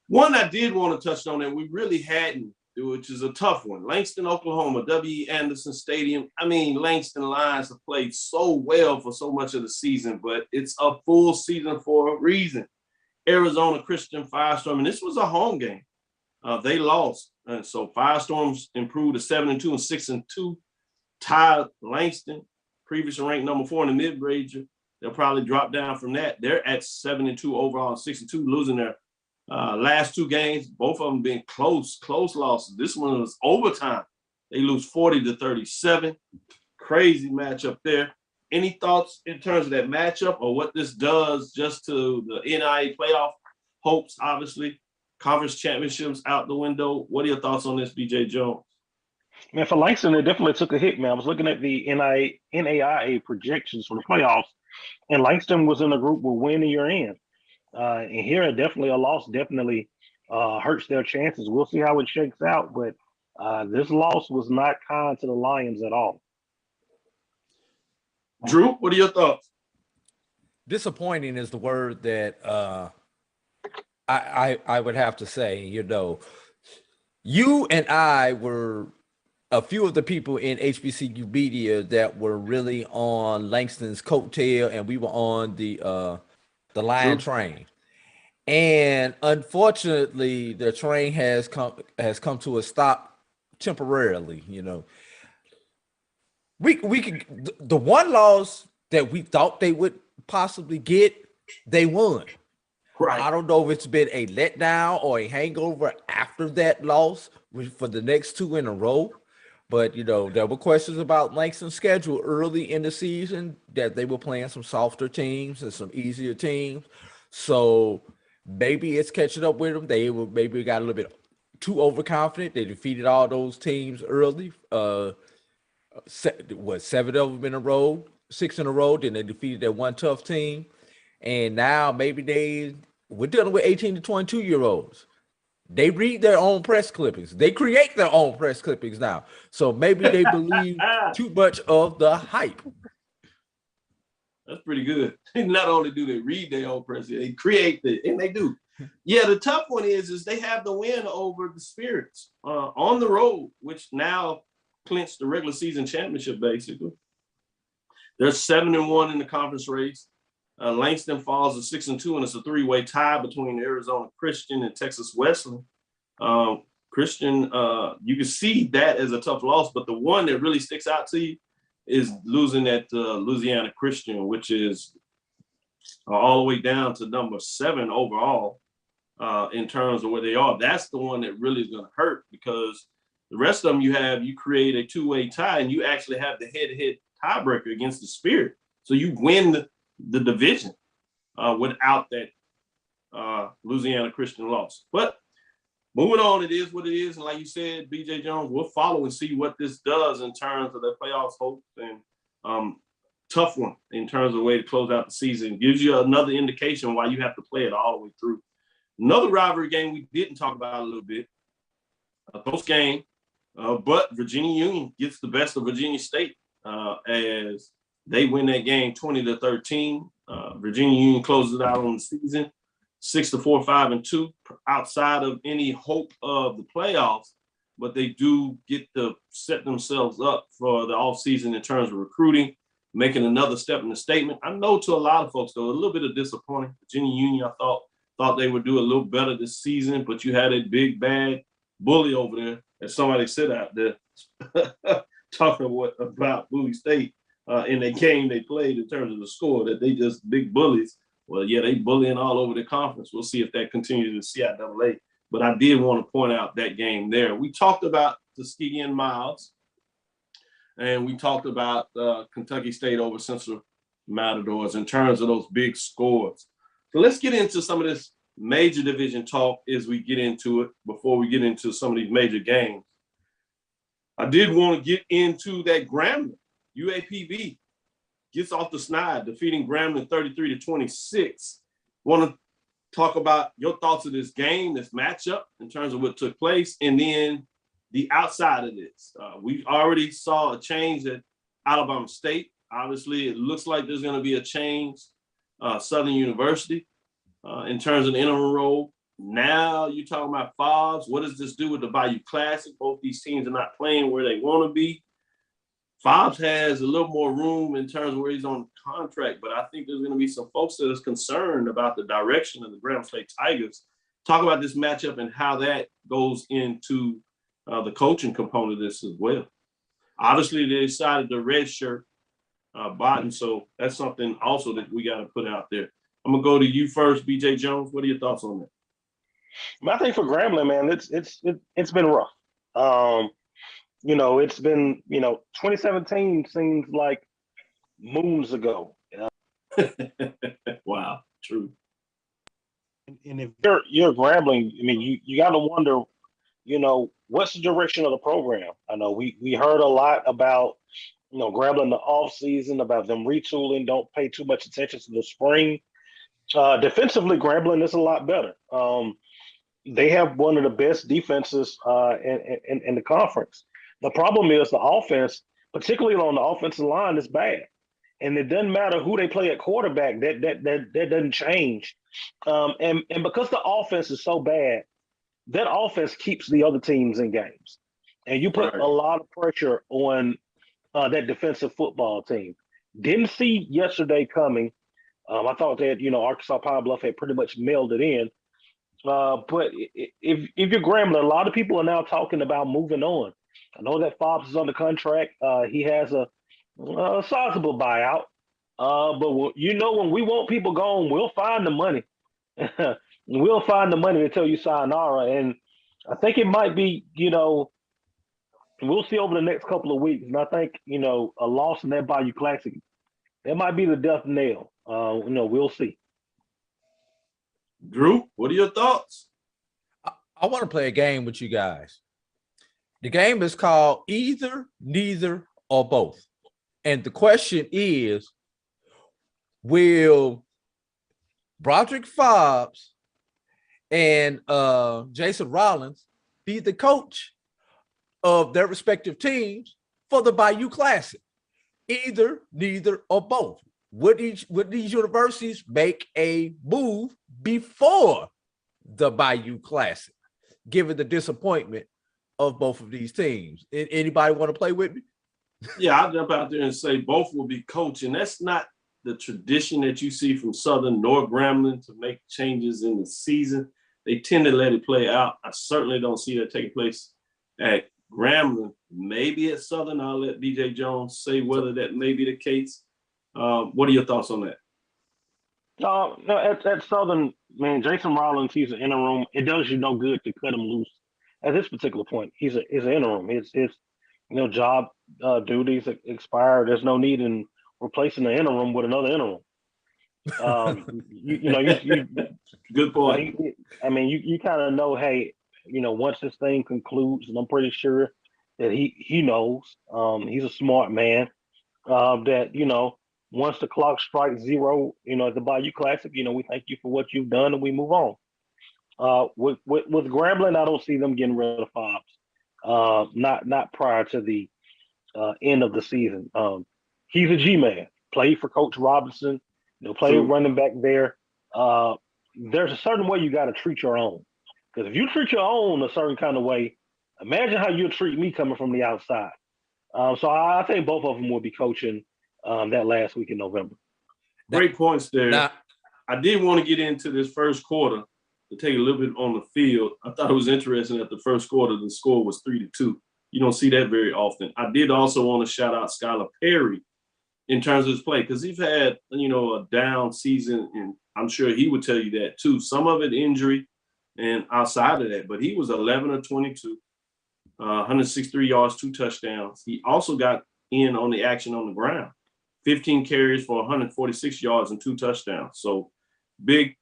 One I did want to touch on, and we really hadn't, which is a tough one. Langston, Oklahoma, W.E. Anderson Stadium. I mean, Langston Lions have played so well for so much of the season, but it's a full season for a reason. Arizona Christian Firestorm, and this was a home game. They lost, and so Firestorms improved to 7-2 and 6-2. Tied Langston, previously ranked number 4 in the mid-major. They'll probably drop down from that. They're at 7-2 overall, 6-2, losing their last 2 games, both of them being close losses. This one was overtime. They lose 40-37. Crazy matchup there. Any thoughts in terms of that matchup or what this does just to the NIA playoff hopes, obviously? Conference championships out the window. What are your thoughts on this, BJ Jones? Man, for Langston, it definitely took a hit, man. I was looking at the NAIA projections for the playoffs, and Langston was in a group with win and you're in. And here, definitely a loss definitely hurts their chances. We'll see how it shakes out, but this loss was not kind to the Lions at all. Drew, what are your thoughts? Disappointing is the word that I would have to say. You know, you and I were a few of the people in HBCU media that were really on Langston's coattail, and we were on the Lion train. And unfortunately, the train has come to a stop temporarily. You know, we could, the one loss that we thought they would possibly get, they won. Right. I don't know if it's been a letdown or a hangover after that loss for the next 2 in a row. But, you know, there were questions about Langston's schedule early in the season, that they were playing some softer teams and some easier teams. So maybe it's catching up with them. They were maybe got a little bit too overconfident. They defeated all those teams early. 7 of them in a row, 6 in a row. Then they defeated that one tough team. And now maybe we're dealing with 18 to 22-year-olds. They read their own press clippings. They create their own press clippings now. So maybe they believe too much of the hype. That's pretty good. Not only do they read their own press, they create it, and they do. Yeah, the tough one is they have the win over the Spirits on the road, which now clinched the regular season championship, basically. They're 7-1 in the conference race. Langston falls to 6-2, and it's a 3-way tie between Arizona Christian and Texas Wesleyan. Christian, you can see that as a tough loss, but the one that really sticks out to you is losing at Louisiana Christian, which is all the way down to number 7 overall in terms of where they are. That's the one that really is going to hurt, because the rest of them you create a 2-way tie, and you actually have the head-to-head tiebreaker against the Spirit. So you win the division without that Louisiana Christian loss. But moving on, it is what it is. And like you said, BJ Jones, we'll follow and see what this does in terms of the playoffs hopes, and tough one in terms of the way to close out the season. Gives you another indication why you have to play it all the way through. Another rivalry game we didn't talk about a little bit, a close game, but Virginia Union gets the best of Virginia State as they win that game 20-13. Virginia Union closes it out on the season 6-4, 5-2, outside of any hope of the playoffs, but they do get to set themselves up for the offseason in terms of recruiting, making another step in the statement. I know to a lot of folks, though, a little bit of disappointing. Virginia Union, I thought they would do a little better this season, but you had a big, bad bully over there, as somebody said out there, talking about Bowie State in the game they played in terms of the score, that they just big bullies. Well, yeah, they bullying all over the conference. We'll see if that continues in CIAA but I did want to point out that game there. We talked about Tuskegee and Miles, and we talked about Kentucky State over Central Matadors in terms of those big scores. So let's get into some of this major division talk as we get into it before we get into some of these major games. I did want to get into that Grambling. UAPB gets off the snide, defeating Grambling 33-26. Want to talk about your thoughts of this game, this matchup, in terms of what took place, and then the outside of this. We already saw a change at Alabama State. Obviously, it looks like there's going to be a change Southern University in terms of the interim role. Now you're talking about Fobbs. What does this do with the Bayou Classic? Both these teams are not playing where they want to be. Fobbs has a little more room in terms of where he's on contract, but I think there's going to be some folks that is concerned about the direction of the Graham State Tigers. Talk about this matchup and how that goes into the coaching component of this as well. Obviously, they decided to redshirt Botton, so that's something also that we got to put out there. I'm gonna go to you first, BJ Jones. What are your thoughts on that? I think for Grambling, man, it's been rough. It's been 2017 seems like moons ago. Wow, true. And if you're Grambling, I mean, you got to wonder, what's the direction of the program? I know we heard a lot about Grambling the off season, about them retooling, don't pay too much attention to the spring. Defensively, Grambling is a lot better. They have one of the best defenses in the conference. The problem is the offense, particularly on the offensive line, is bad. And it doesn't matter who they play at quarterback, that doesn't change. And because the offense is so bad, that offense keeps the other teams in games. And you put a lot of pressure on that defensive football team. Didn't see yesterday coming. I thought that, Arkansas Pine Bluff had pretty much mailed it in. But if you're Grambling, a lot of people are now talking about moving on. I know that Fobbs is under contract. He has a sizable buyout. But when we want people gone, we'll find the money. We'll find the money to tell you sayonara. And I think it might be, we'll see over the next couple of weeks. And I think, a loss in that Bayou Classic, that might be the death nail. We'll see. Drew, what are your thoughts? I want to play a game with you guys. The game is called Either, Neither, or Both. And the question is, will Broderick Fobbs and Jason Rollins be the coach of their respective teams for the Bayou Classic? Either, neither, or both. Would these universities make a move before the Bayou Classic, given the disappointment of both of these teams? Anybody want to play with me? Yeah, I'll jump out there and say both will be coaching. That's not the tradition that you see from Southern nor Grambling to make changes in the season. They tend to let it play out. I certainly don't see that taking place at Grambling. Maybe at Southern. I'll let DJ Jones say whether that may be the case. What are your thoughts on that? No, at Southern, man, Jason Rollins, he's an interim. It does you no good to cut him loose at this particular point. He's an interim. His job duties expire. There's no need in replacing the interim with another interim. Good point. You kind of know, hey, once this thing concludes, and I'm pretty sure that he knows, he's a smart man, that, once the clock strikes zero, at the Bayou Classic, we thank you for what you've done and we move on. With Grambling, I don't see them getting rid of Fobbs, not prior to the end of the season. He's a G-man, played for Coach Robinson, played running back there. There's a certain way you got to treat your own. Because if you treat your own a certain kind of way, imagine how you'll treat me coming from the outside. So I think both of them will be coaching that last week in November. Great points there. I did want to get into this first quarter to take a little bit on the field. I thought it was interesting that the first quarter, the score was 3-2. You don't see that very often. I did also want to shout out Skylar Perry in terms of his play, because he's had, a down season, and I'm sure he would tell you that too. Some of it injury, and outside of that, but he was 11 of 22, 163 yards, 2 touchdowns. He also got in on the action on the ground, 15 carries for 146 yards and 2 touchdowns. So big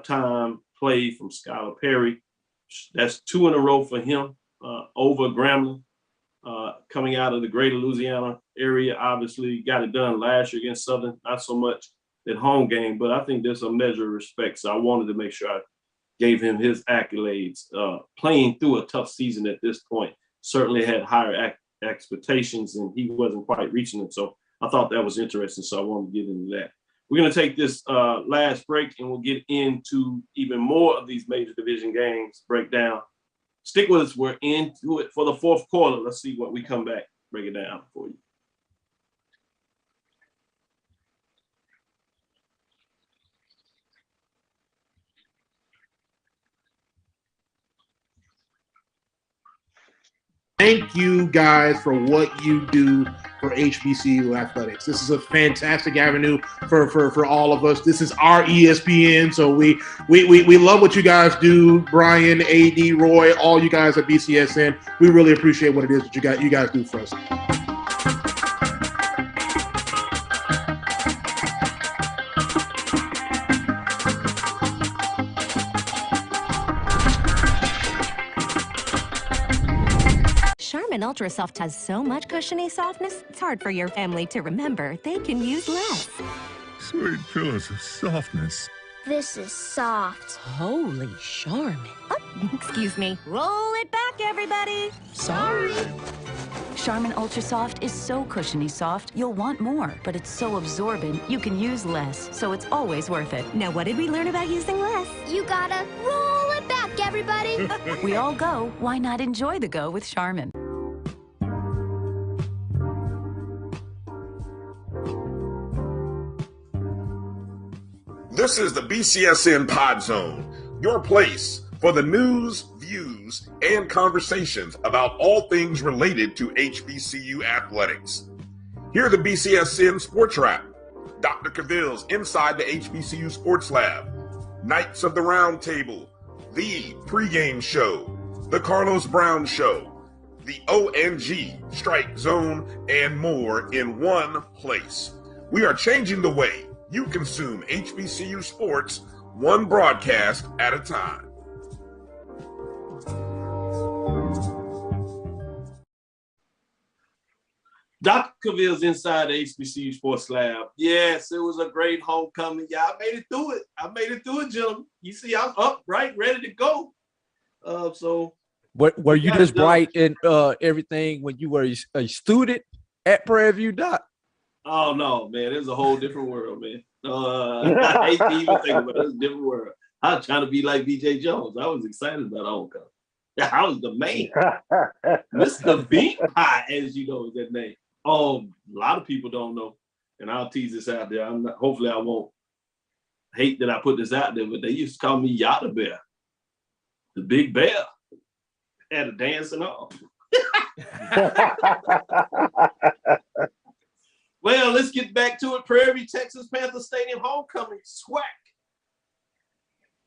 time play from Skylar Perry. That's 2 in a row for him over Grambling, coming out of the greater Louisiana area. Obviously got it done last year against Southern, not so much at home game, but I think there's a measure of respect. So I wanted to make sure I gave him his accolades. Playing through a tough season at this point, certainly had higher expectations, and he wasn't quite reaching them. So I thought that was interesting. So I wanted to get into that. We're going to take this last break, and we'll get into even more of these major division games breakdown. Stick with us. We're into it for the fourth quarter. Let's see what we come back, break it down for you. Thank you guys for what you do for HBCU athletics. This is a fantastic avenue for all of us. This is our ESPN, so we love what you guys do. Brian, AD, Roy, all you guys at BCSN. We really appreciate what it is that you guys do for us. Ultra Soft has so much cushiony softness, it's hard for your family to remember they can use less. Sweet pillows of softness. This is soft. Holy Charmin. Oh, excuse me. Roll it back, everybody. Sorry. Charmin Ultra Soft is so cushiony soft, you'll want more, but it's so absorbent, you can use less, so it's always worth it. Now, what did we learn about using less? You gotta roll it back, everybody. We all go. Why not enjoy the go with Charmin? This is the BCSN Pod Zone, your place for the news, views, and conversations about all things related to HBCU athletics. Here are the BCSN Sports Wrap, Dr. Cavil's Inside the HBCU Sports Lab, Knights of the Round Table, the pregame show, the Carlos Brown Show, the ONG Strike Zone, and more in one place. We are changing the way you consume HBCU sports, one broadcast at a time. Dr. Cavil's Inside the HBCU Sports Lab. Yes, it was a great homecoming. Yeah, I made it through it, gentlemen. You see, I'm up, right, ready to go. So, were you just bright in everything when you were a student at Prairie View, Doc? Oh no, man! It's a whole different world, man. I hate to even think about it. It's a different world. I was trying to be like BJ Jones. I was excited about homecoming. I was the man, Mr. Beat Pie, as you know, is that name. Oh, a lot of people don't know, and I'll tease this out there. Hopefully, I won't hate that I put this out there, but they used to call me Yada Bear, the Big Bear. Had a dance and all. Well, let's get back to it. Prairie View, Texas Panthers Stadium homecoming SWAC.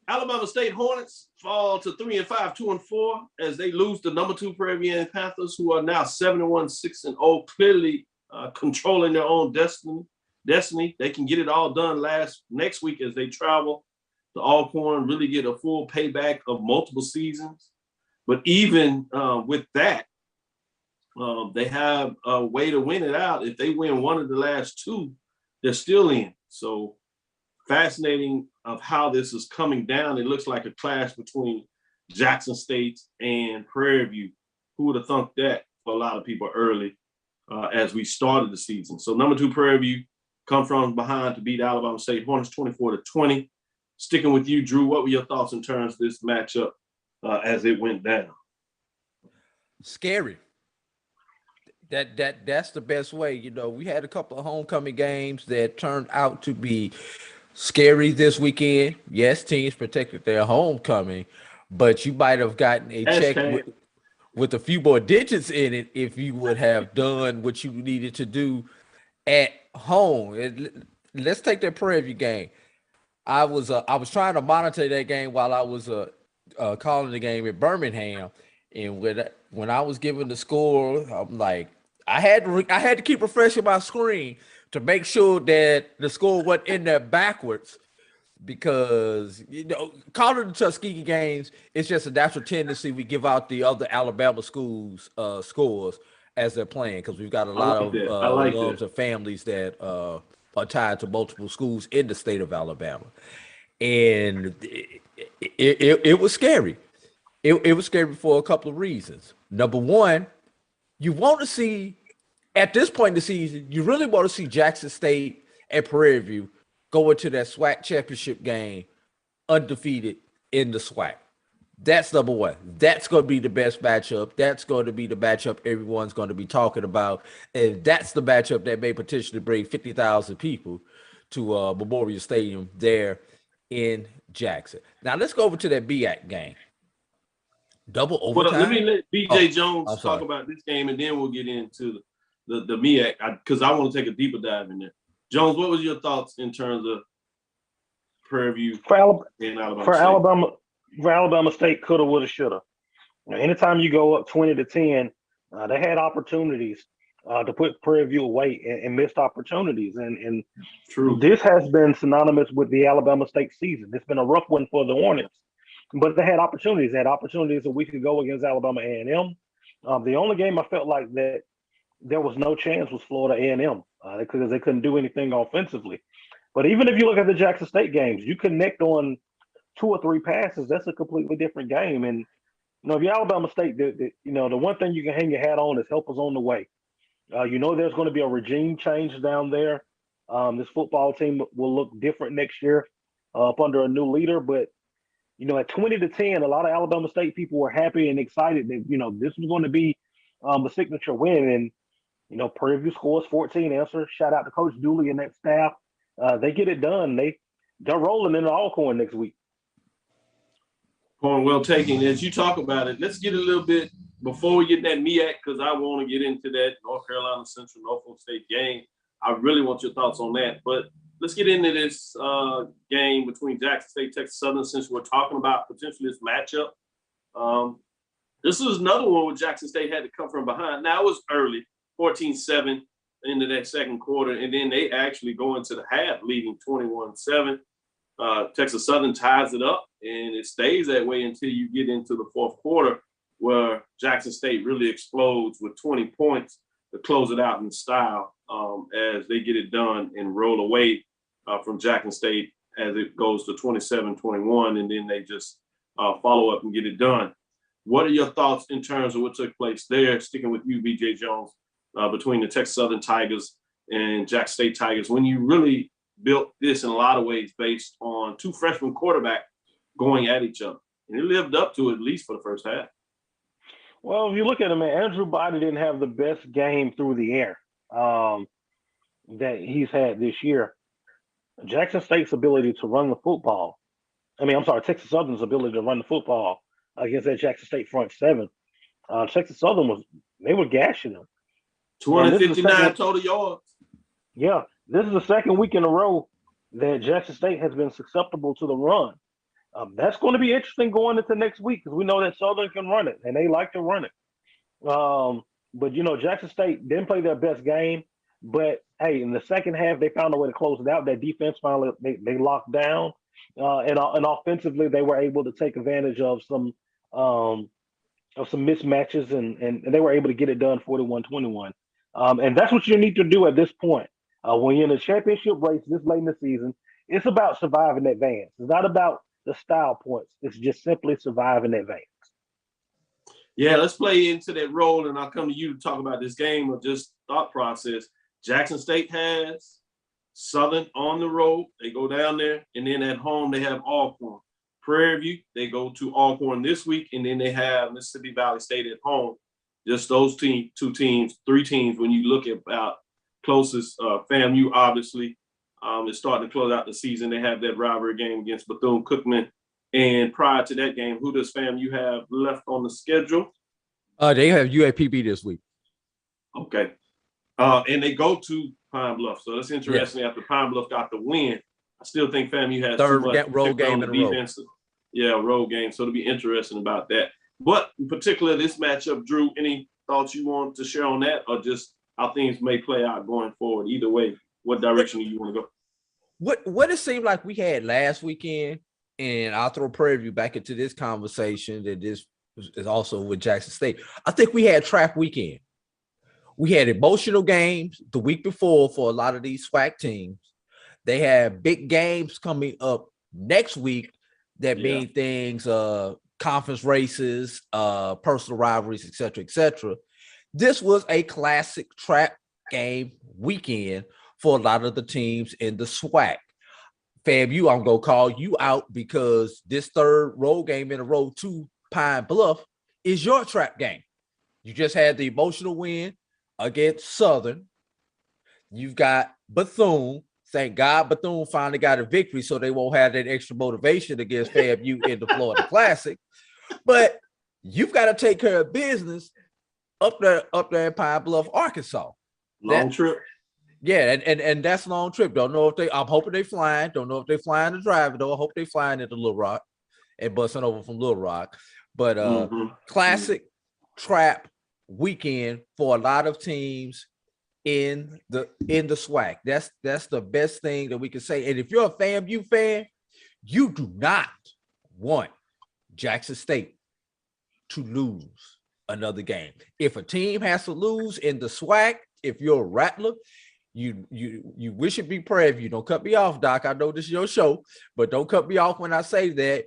Alabama State Hornets fall to 3-5, 2-4 as they lose the number 2 Prairie View Panthers, who are now 7-1, 6-0, clearly controlling their own destiny. They can get it all done next week as they travel to Alcorn, really get a full payback of multiple seasons. But even with that, they have a way to win it out. If they win one of the last 2, they're still in. So fascinating of how this is coming down. It looks like a clash between Jackson State and Prairie View. Who would have thunk that for a lot of people early as we started the season? So number 2 Prairie View come from behind to beat Alabama State Hornets 24-20. Sticking with you, Drew, what were your thoughts in terms of this matchup as it went down? Scary. That's the best way. You know, we had a couple of homecoming games that turned out to be scary this weekend. Yes, teams protected their homecoming, but you might have gotten a check with a few more digits in it if you would have done what you needed to do at home. Let's take that Prairie View game. I was trying to monitor that game while I was calling the game in Birmingham, and when I was given the score, I'm like, I had to keep refreshing my screen to make sure that the score wasn't in there backwards, because calling the Tuskegee games, it's just a natural tendency we give out the other Alabama schools scores as they're playing, because we've got a lot of alums and families that are tied to multiple schools in the state of Alabama, and it was scary. It was scary for a couple of reasons. Number one, you want to see, at this point in the season, you really want to see Jackson State and Prairie View go into that SWAC championship game undefeated in the SWAC. That's number one. That's going to be the best matchup. That's going to be the matchup everyone's going to be talking about. And that's the matchup that may potentially bring 50,000 people to Memorial Stadium there in Jackson. Now, let's go over to that BAC game. Double overtime. Well, let me let BJ Jones talk about this game, and then we'll get into the MEAC, because I want to take a deeper dive in there. Jones, what was your thoughts in terms of Prairie View and Alabama State? Alabama State coulda, woulda, shoulda. Anytime you go up 20-10, they had opportunities to put Prairie View away and missed opportunities. And true, this has been synonymous with the Alabama State season. It's been a rough one for the Hornets, but they had opportunities. They had opportunities a week ago against Alabama A&M. The only game I felt like that there was no chance was Florida A&M because they couldn't do anything offensively. But even if you look at the Jackson State games, you connect on 2 or 3 passes, that's a completely different game. And if you're Alabama State, the one thing you can hang your hat on is help is on the way. There's going to be a regime change down there. This football team will look different next year up under a new leader. But at 20-10, a lot of Alabama State people were happy and excited that this was going to be a signature win. And Prairie View scores 14 answers. Shout out to Coach Dooley and that staff. They get it done. They're rolling in the Alcorn next week. Point well taken. As you talk about it, let's get a little bit before we get that MEAC, because I want to get into that North Carolina Central Norfolk State game. I really want your thoughts on that. But let's get into this game between Jackson State, Texas Southern, since we're talking about potentially this matchup. This is another one where Jackson State had to come from behind. Now, it was early, 14-7 into that second quarter, and then they actually go into the half leading 21-7. Texas Southern ties it up, and it stays that way until you get into the fourth quarter, where Jackson State really explodes with 20 points to close it out in style as they get it done and roll away from Jackson State as it goes to 27-21, and then they just follow up and get it done. What are your thoughts in terms of what took place there, sticking with you, BJ Jones, between the Texas Southern Tigers and Jackson State Tigers, when you really built this in a lot of ways based on 2 freshman quarterbacks going at each other? And it lived up to it, at least for the first half. Well, if you look at him, Andrew Biden didn't have the best game through the air that he's had this year. Jackson State's ability to run the football, Texas Southern's ability to run the football against that Jackson State front seven. Texas Southern they were gashing them. 259 total yards. Yeah, this is the second week in a row that Jackson State has been susceptible to the run. That's going to be interesting going into next week, because we know that Southern can run it, and they like to run it. But Jackson State didn't play their best game. But hey, in the second half, they found a way to close it out. That defense finally they locked down, and offensively they were able to take advantage of some mismatches, and they were able to get it done 41-21. And that's what you need to do at this point. When you're in a championship race this late in the season, it's about surviving advance. It's not about the style points. It's just simply surviving advance. Yeah, let's play into that role, and I'll come to you to talk about this game or just thought process. Jackson State has Southern on the road. They go down there, and then at home they have Alcorn. Prairie View, they go to Alcorn this week, and then they have Mississippi Valley State at home. Just those 3 teams when you look at about closest. FAMU, obviously, is starting to close out the season. They have that rivalry game against Bethune-Cookman. And prior to that game, who does FAMU have left on the schedule? They have UAPB this week. Okay. And they go to Pine Bluff. So that's interesting. After Pine Bluff got the win, I still think FAMU has third too much road game in a row. road game. So it'll be interesting about that. But in particular, this matchup, Drew, any thoughts you want to share on that, or just how things may play out going forward? Either way, what direction do you want to go? What it seemed like we had last weekend, and I'll throw Prairie View back into this conversation that this is also with Jackson State. I think we had trap weekend. We had emotional games the week before for a lot of these SWAC teams. They have big games coming up next week that mean things, conference races, personal rivalries, et cetera, et cetera. This was a classic trap game weekend for a lot of the teams in the SWAC. FAMU, I'm going to call you out because this third road game in a row to Pine Bluff is your trap game. You just had the emotional win against Southern. You've got Bethune. Thank God Bethune finally got a victory so they won't have that extra motivation against FAMU in the Florida Classic. But you've got to take care of business up there in Pine Bluff, Arkansas. Long trip. Yeah, and that's a long trip. Don't know if I'm hoping they flying. Don't know if they flying to drive it, though. I hope they flying into Little Rock and busting over from Little Rock. But classic trap weekend for a lot of teams in the SWAC. That's the best thing that we can say. And if you're a FAMU fan, you do not want Jackson State to lose another game. If a team has to lose in the SWAC, if you're a Rattler, you wish it be Prairie View. Don't cut me off, Doc. I know this is your show, but don't cut me off when I say that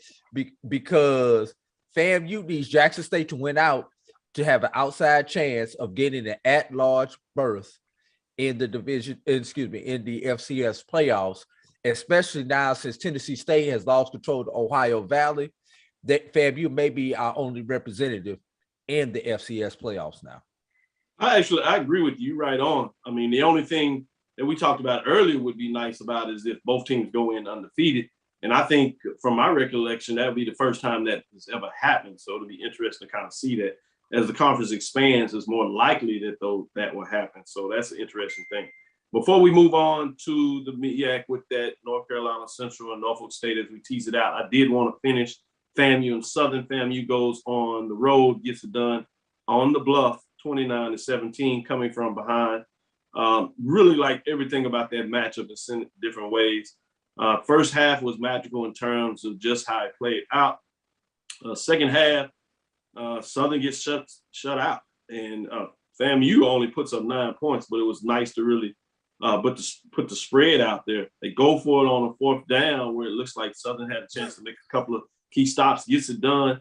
because FAMU needs Jackson State to win out to have an outside chance of getting an at-large berth in the division, in the FCS playoffs, especially now since Tennessee State has lost control of the Ohio Valley, that FAMU may be our only representative in the FCS playoffs now. I agree with you right on. I mean, the only thing that we talked about earlier would be nice about is if both teams go in undefeated. And I think from my recollection, that would be the first time that has ever happened. So it'll be interesting to kind of see that as the conference expands, it's more likely that that will happen. So that's an interesting thing. Before we move on to the MEAC with that North Carolina Central and Norfolk State, as we tease it out, I did want to finish FAMU and Southern. FAMU goes on the road, gets it done on the Bluff, 29-17, coming from behind. Really like everything about that matchup in different ways. First half was magical in terms of just how it played out. Second half, Southern gets shut out, and FAMU only puts up 9 points, but it was nice to really put the spread out there. They go for it on a fourth down where it looks like Southern had a chance to make a couple of key stops, gets it done.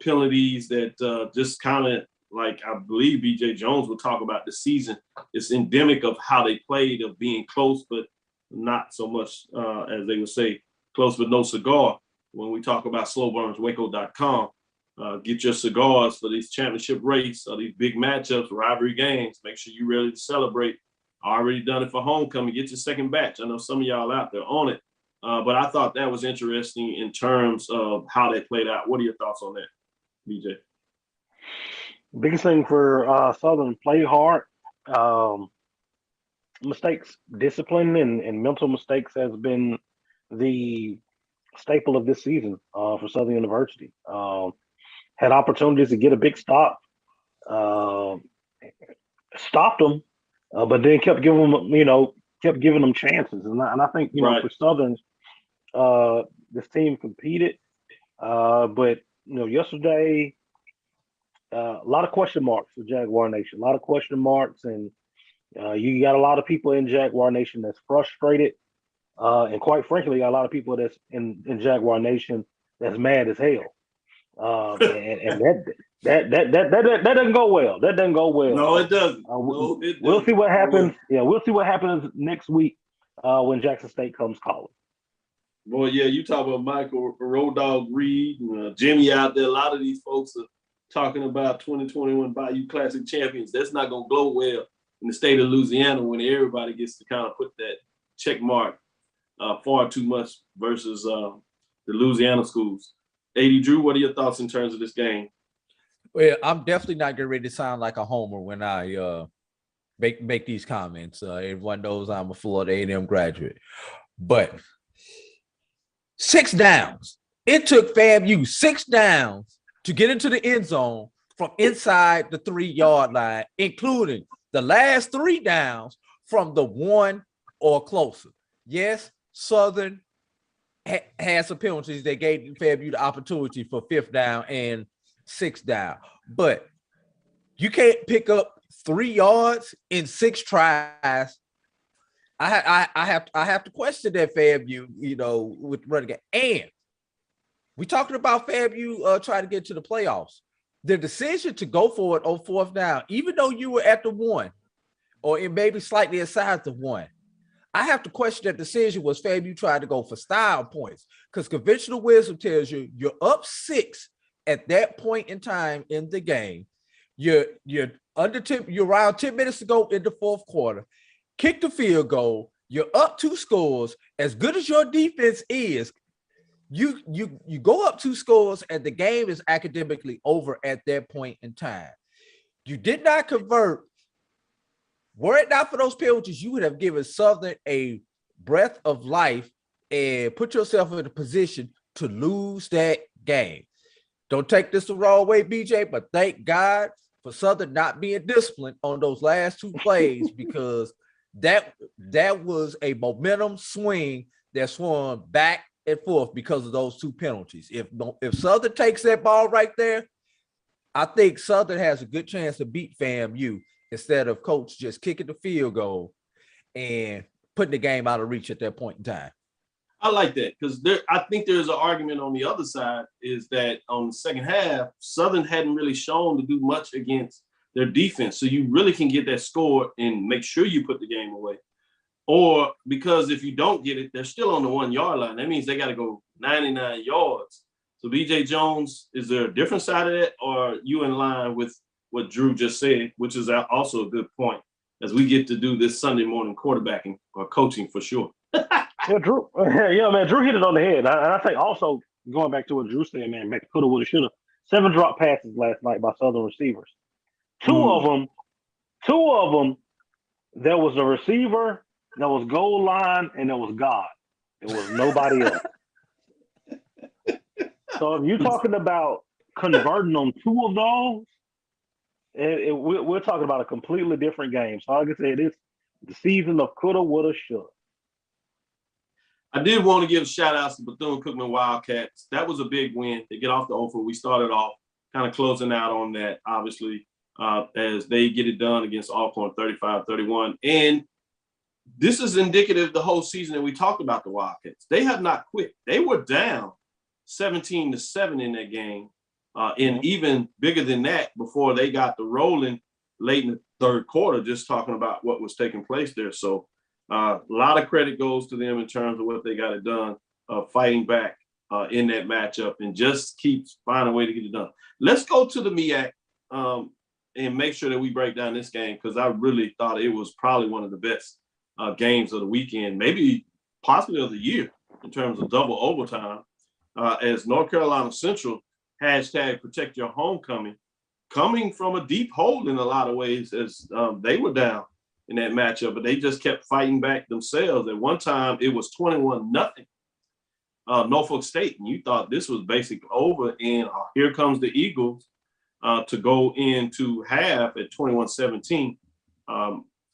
Penalties that just kind of, like I believe BJ Jones will talk about this season. It's endemic of how they played, of being close, but not so much, as they would say, close but no cigar. When we talk about slowburnswaco.com, get your cigars for these championship race or these big matchups, rivalry games. Make sure you're ready to celebrate. Already done it for homecoming. Get your second batch. I know some of y'all out there on it. But I thought that was interesting in terms of how they played out. What are your thoughts on that, BJ? Biggest thing for Southern, play hard. Mistakes, discipline, and mental mistakes has been the staple of this season for Southern University. Had opportunities to get a big stop, stopped them, but then kept giving them chances. And I think for Southern, this team competed, but yesterday. A lot of question marks for Jaguar Nation. A lot of question marks, and you got a lot of people in Jaguar Nation that's frustrated, and quite frankly, a lot of people that's in Jaguar Nation that's mad as hell. And that doesn't go well. That doesn't go well. No, it doesn't. We'll see what happens. Yeah, we'll see what happens next week when Jackson State comes calling. Boy, yeah, you talk about Michael Road Dog Reed and Jimmy out there. A lot of these folks are talking about 2021 Bayou Classic champions. That's not going to glow well in the state of Louisiana when everybody gets to kind of put that check mark far too much versus the Louisiana schools. AD Drew, what are your thoughts in terms of this game? Well, I'm definitely not getting ready to sound like a homer when I make these comments. Everyone knows I'm a Florida A&M graduate. But 6 downs It took FAMU 6 downs to get into the end zone from inside the 3-yard line, including the last 3 downs from the 1 or closer. Yes, Southern had some penalties. They gave FAMU the opportunity for 5th down and 6th down. But you can't pick up 3 yards in 6 tries. I have to question that FAMU, with running game. And we talking about FAMU trying to get to the playoffs. The decision to go for it on 4th down, even though you were at the 1, or it may be slightly aside the 1, I have to question that decision. Was FAMU trying to go for style points? Because conventional wisdom tells you you're up 6 at that point in time in the game. You're around 10 minutes to go in the 4th quarter. Kick the field goal. You're up 2 scores. As good as your defense is, you go up 2 scores, and the game is academically over at that point in time. You did not convert. Were it not for those penalties, you would have given Southern a breath of life and put yourself in a position to lose that game. Don't take this the wrong way, BJ, but thank God for Southern not being disciplined on those last 2 plays, because that was a momentum swing that swung back and forth because of those 2 penalties. If Southern takes that ball right there, I think Southern has a good chance to beat FAMU instead of Coach just kicking the field goal and putting the game out of reach at that point in time. I like that, because I think there's an argument on the other side, is that on the second half, Southern hadn't really shown to do much against their defense. So you really can get that score and make sure you put the game away. Or because if you don't get it, they're still on the 1-yard line. That means they got to go 99 yards. So BJ Jones, is there a different side of that, or are you in line with what Drew just said, which is also a good point, as we get to do this Sunday morning quarterbacking or coaching for sure? Yeah, Drew. Yeah, man, Drew hit it on the head. And I think also, going back to what Drew said, man, back to coulda, woulda, shoulda. 7 drop passes last night by Southern receivers. Two of them, there was a receiver, there was goal line, and there was God. There was nobody else. So if you're talking about converting on 2 of those, we're talking about a completely different game. So like I said, it's the season of coulda, woulda, shoulda. I did want to give shout outs to Bethune-Cookman Wildcats. That was a big win. They get off the offer. We started off kind of closing out on that, obviously, as they get it done against Alcorn 35-31. And this is indicative of the whole season that we talked about the Wildcats. They have not quit. They were down 17-7 in that game. And even bigger than that before they got the rolling late in the 3rd quarter, just talking about what was taking place there. So a lot of credit goes to them in terms of what they got it done, fighting back in that matchup, and just keeps finding a way to get it done. Let's go to the MEAC and make sure that we break down this game, because I really thought it was probably one of the best games of the weekend, maybe possibly of the year, in terms of double overtime, as North Carolina Central # protect your homecoming, coming from a deep hole in a lot of ways, as they were down in that matchup, but they just kept fighting back themselves. At one time, it was 21-0 Norfolk State, and you thought this was basically over, and here comes the Eagles to go into half at 21-17.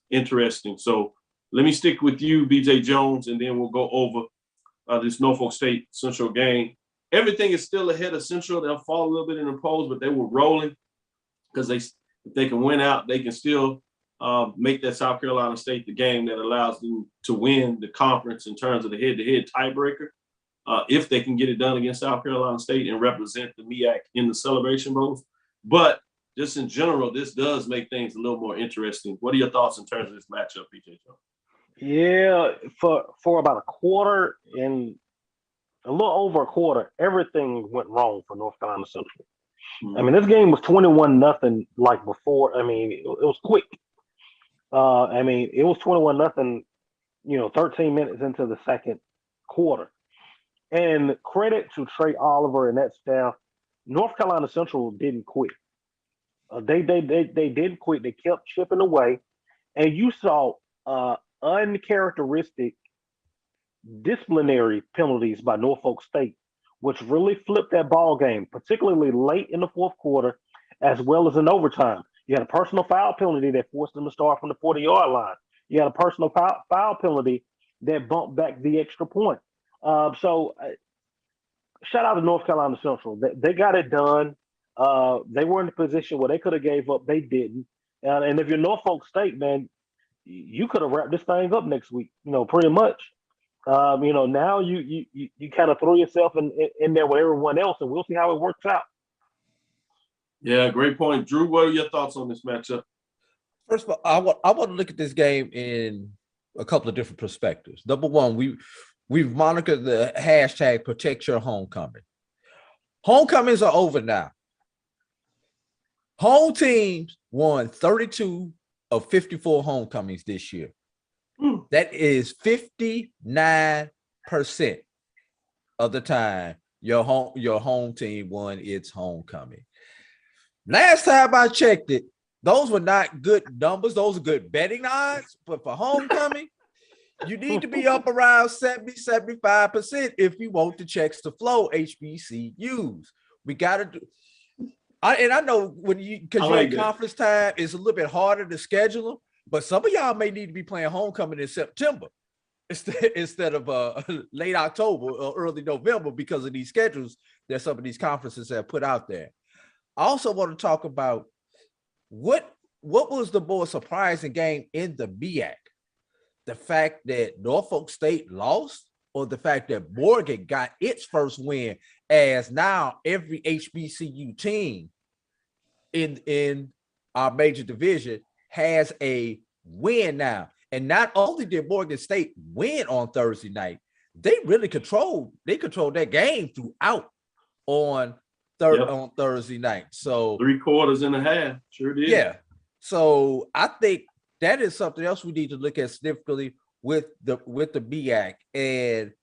Interesting. So let me stick with you, BJ Jones, and then we'll go over this Norfolk State Central game. Everything is still ahead of Central. They'll fall a little bit in the polls, but they were rolling, because if they can win out, they can still make that South Carolina State the game that allows them to win the conference in terms of the head-to-head tiebreaker, if they can get it done against South Carolina State and represent the MEAC in the Celebration Bowls. But just in general, this does make things a little more interesting. What are your thoughts in terms of this matchup, BJ Jones? Yeah, for about a quarter and a little over a quarter, everything went wrong for North Carolina Central. I mean, this game was 21-0 like before. I mean, it was quick. I mean, it was 21-0, 13 minutes into the 2nd quarter. And credit to Trey Oliver and that staff, North Carolina Central didn't quit. They didn't quit. They kept chipping away. And you saw uncharacteristic disciplinary penalties by Norfolk State, which really flipped that ball game, particularly late in the fourth quarter, as well as in overtime. You had a personal foul penalty that forced them to start from the 40-yard line. You had a personal foul penalty that bumped back the extra point. So shout out to North Carolina Central. They got it done. They were in a position where they could have gave up. They didn't. And if you're Norfolk State, man, you could have wrapped this thing up next week, pretty much. Now you kind of throw yourself in there with everyone else, and we'll see how it works out. Yeah, great point. Drew, what are your thoughts on this matchup? First of all, I want to look at this game in a couple of different perspectives. Number one, we've monitored the hashtag protect your homecoming. Homecomings are over now. Home teams won 32 of 54 homecomings this year. That is 59% of the time your home team won its homecoming. Last time I checked it, those were not good numbers. Those are good betting odds. But for homecoming, you need to be up around 70-75% if you want the checks to flow. HBCUs. We got to do. I know because you're in conference time, it's a little bit harder to schedule them. But some of y'all may need to be playing homecoming in September instead of late October or early November because of these schedules that some of these conferences have put out there. I also want to talk about what was the more surprising game in the MEAC? The fact that Norfolk State lost, or the fact that Morgan got its first win, as now every HBCU team in our major division has a win now. And not only did Morgan State win on Thursday night, they really controlled that game throughout on Thursday night. So 3 quarters and a half. Sure did. Yeah. So I think that is something else we need to look at significantly with the MEAC. And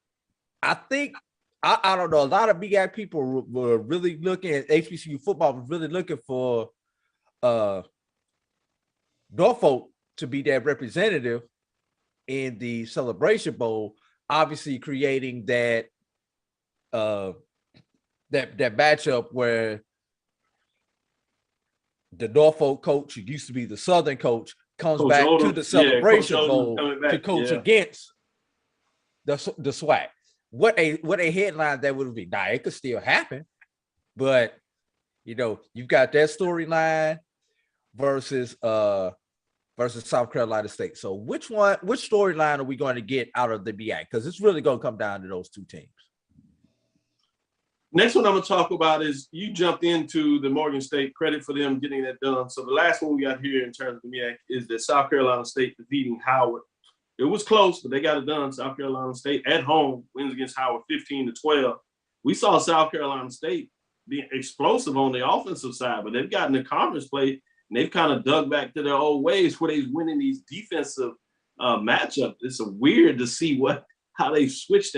I think I don't know, a lot of MEAC people were really looking at HBCU football, was really looking for Norfolk to be that representative in the Celebration Bowl, obviously creating that matchup where the Norfolk coach, who used to be the Southern coach, comes back to the Celebration Bowl to coach against the SWAC. What a headline that would be. Now, it could still happen, but you've got that storyline versus South Carolina State. So which storyline are we going to get out of the MEAC? Because it's really going to come down to those two teams. Next one I'm going to talk about is you jumped into the Morgan State, credit for them getting that done. So the last one we got here in terms of the MEAC is that South Carolina State defeating Howard. It was close, but they got it done. South Carolina State at home wins against Howard 15-12. We saw South Carolina State being explosive on the offensive side, but they've gotten the conference play and they've kind of dug back to their old ways where they're winning these defensive matchups. It's weird to see how they switch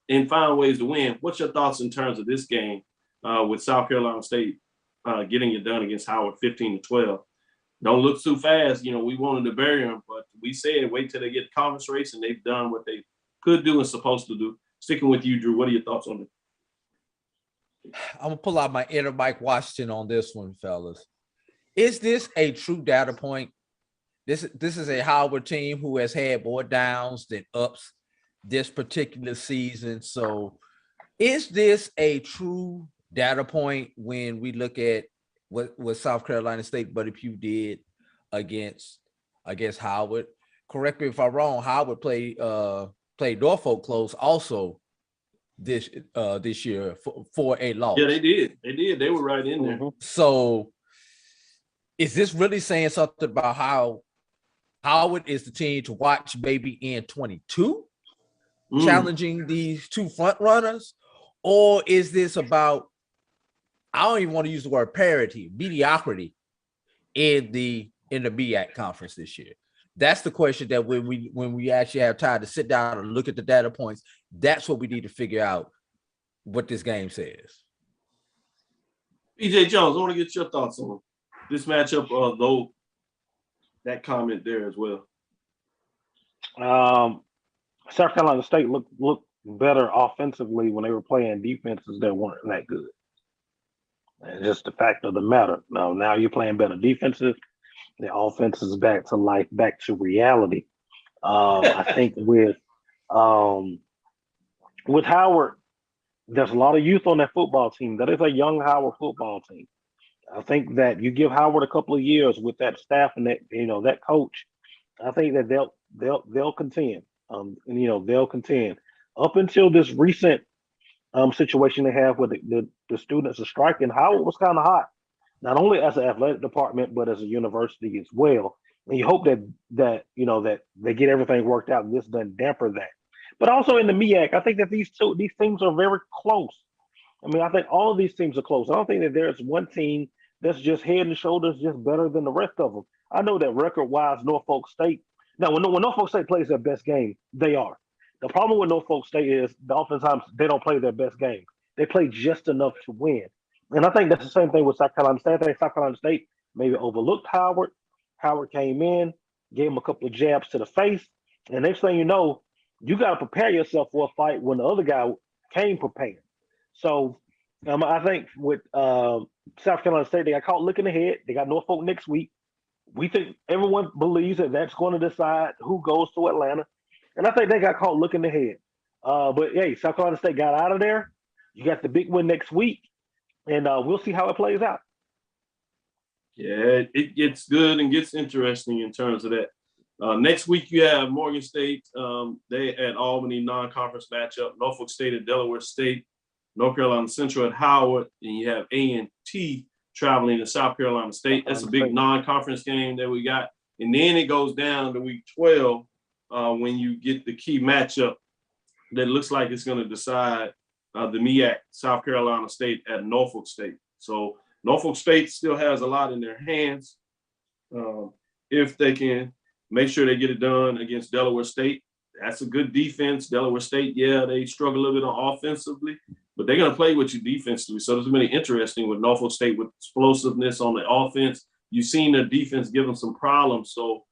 and find ways to win. What's your thoughts in terms of this game with South Carolina State getting it done against Howard 15-12? Don't look too fast. We wanted to bury them, but we said wait till they get conference race, and they've done what they could do and supposed to do. Sticking with you, Drew, what are your thoughts on it? I'm going to pull out my inner Mike Washington on this one, fellas. Is this a true data point? This is a Howard team who has had more downs than ups this particular season. So is this a true data point when we look at what South Carolina State Buddy Pugh did against Howard? Correct me if I'm wrong. Howard played Norfolk close also this year for a loss. Yeah, they did. They were right in there. So is this really saying something about how Howard is the team to watch maybe in 22, challenging these two front runners? Or is this about, I don't even want to use the word parity, mediocrity in the MEAC conference this year? That's the question that when we actually have time to sit down and look at the data points, that's what we need to figure out what this game says. BJ Jones, I want to get your thoughts on this matchup, though that comment there as well. South Carolina State looked better offensively when they were playing defenses that weren't that good. And just the fact of the matter. Now you're playing better defenses. The offense is back to life, back to reality. I think with Howard, there's a lot of youth on that football team. That is a young Howard football team. I think that you give Howard a couple of years with that staff and that coach. I think that they'll contend. They'll contend up until this recent situation they have where the students are striking. Howard was kind of hot, not only as an athletic department but as a university as well. And you hope that they get everything worked out and this doesn't damper that. But also in the MEAC, I think that these teams are very close. I mean, I think all of these teams are close. I don't think that there's one team that's just head and shoulders just better than the rest of them. I know that record-wise, Norfolk State. Now, when Norfolk State plays their best game, they are. The problem with Norfolk State is the oftentimes they don't play their best game. They play just enough to win. And I think that's the same thing with South Carolina State. I think South Carolina State maybe overlooked Howard. Howard came in, gave him a couple of jabs to the face, and next thing you know, you got to prepare yourself for a fight when the other guy came prepared. So I think with South Carolina State, they got caught looking ahead. They got Norfolk next week. We think everyone believes that that's going to decide who goes to Atlanta. And I think they got caught looking ahead. But hey, South Carolina State got out of there. You got the big win next week, and we'll see how it plays out. Yeah, it gets good and gets interesting in terms of that. Next week, you have Morgan State. They at Albany non-conference matchup. Norfolk State at Delaware State. North Carolina Central at Howard. And you have A&T traveling to South Carolina State. That's a big non-conference game that we got. And then it goes down to week 12 when you get the key matchup that looks like it's going to decide the MEAC, South Carolina State at Norfolk State. So Norfolk State still has a lot in their hands if they can make sure they get it done against Delaware State. That's a good defense. Delaware State, yeah, they struggle a little bit on offensively, but they're going to play with you defensively. So it's really interesting with Norfolk State with explosiveness on the offense. You've seen their defense give them some problems. So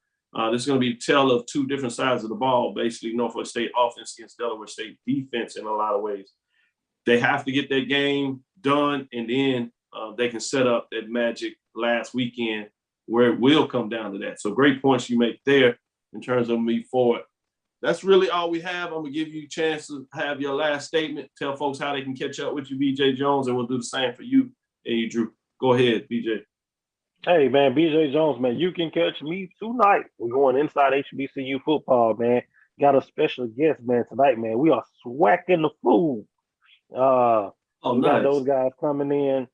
this is going to be a tale of two different sides of the ball, basically Norfolk State offense against Delaware State defense in a lot of ways. They have to get that game done, and then they can set up that magic last weekend where it will come down to that. So great points you make there in terms of me forward. That's really all we have. I'm going to give you a chance to have your last statement. Tell folks how they can catch up with you, BJ Jones, and we'll do the same for you and you, Drew. Go ahead, BJ. Hey, man, BJ Jones, man, you can catch me tonight. We're going inside HBCU football, man. Got a special guest, man, tonight, man. We are swacking the food. We got those guys coming in.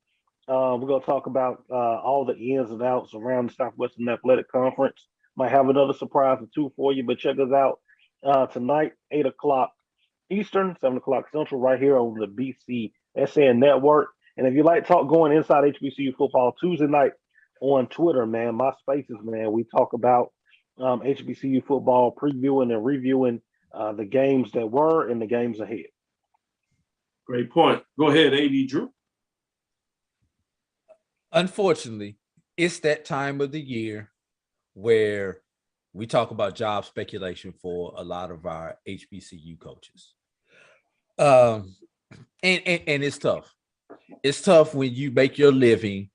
We're going to talk about all the ins and outs around the Southwestern Athletic Conference. Might have another surprise or two for you, but check us out tonight, 8 o'clock Eastern, 7 o'clock Central, right here on the BCSN network. And if you like talk going inside HBCU football Tuesday night on Twitter, man, my spaces, man, we talk about HBCU football, previewing and reviewing the games that were and the games ahead. Great point. Go ahead, AD Drew. Unfortunately, it's that time of the year where we talk about job speculation for a lot of our HBCU coaches. And it's tough. It's tough when you make your living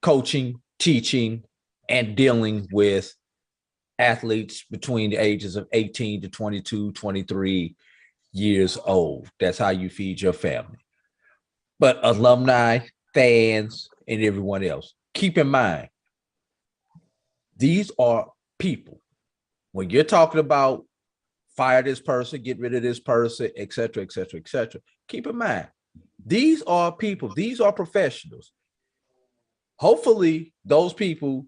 coaching, teaching, and dealing with athletes between the ages of 18 to 22, 23 years old. That's how you feed your family. But alumni, fans, and everyone else, keep in mind, these are people. When you're talking about fire this person, get rid of this person, et cetera, et cetera, et cetera, keep in mind, these are people, these are professionals. Hopefully, those people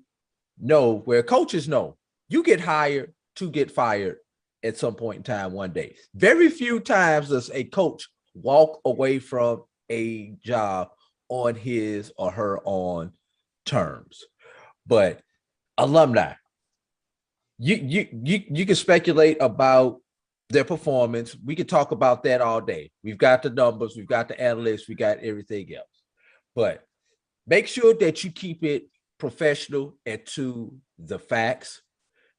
know where coaches know you get hired to get fired at some point in time one day. Very few times does a coach walk away from a job on his or her own terms. But alumni, you can speculate about their performance. We could talk about that all day. We've got the numbers, we've got the analytics, we got everything else. But make sure that you keep it professional and to the facts.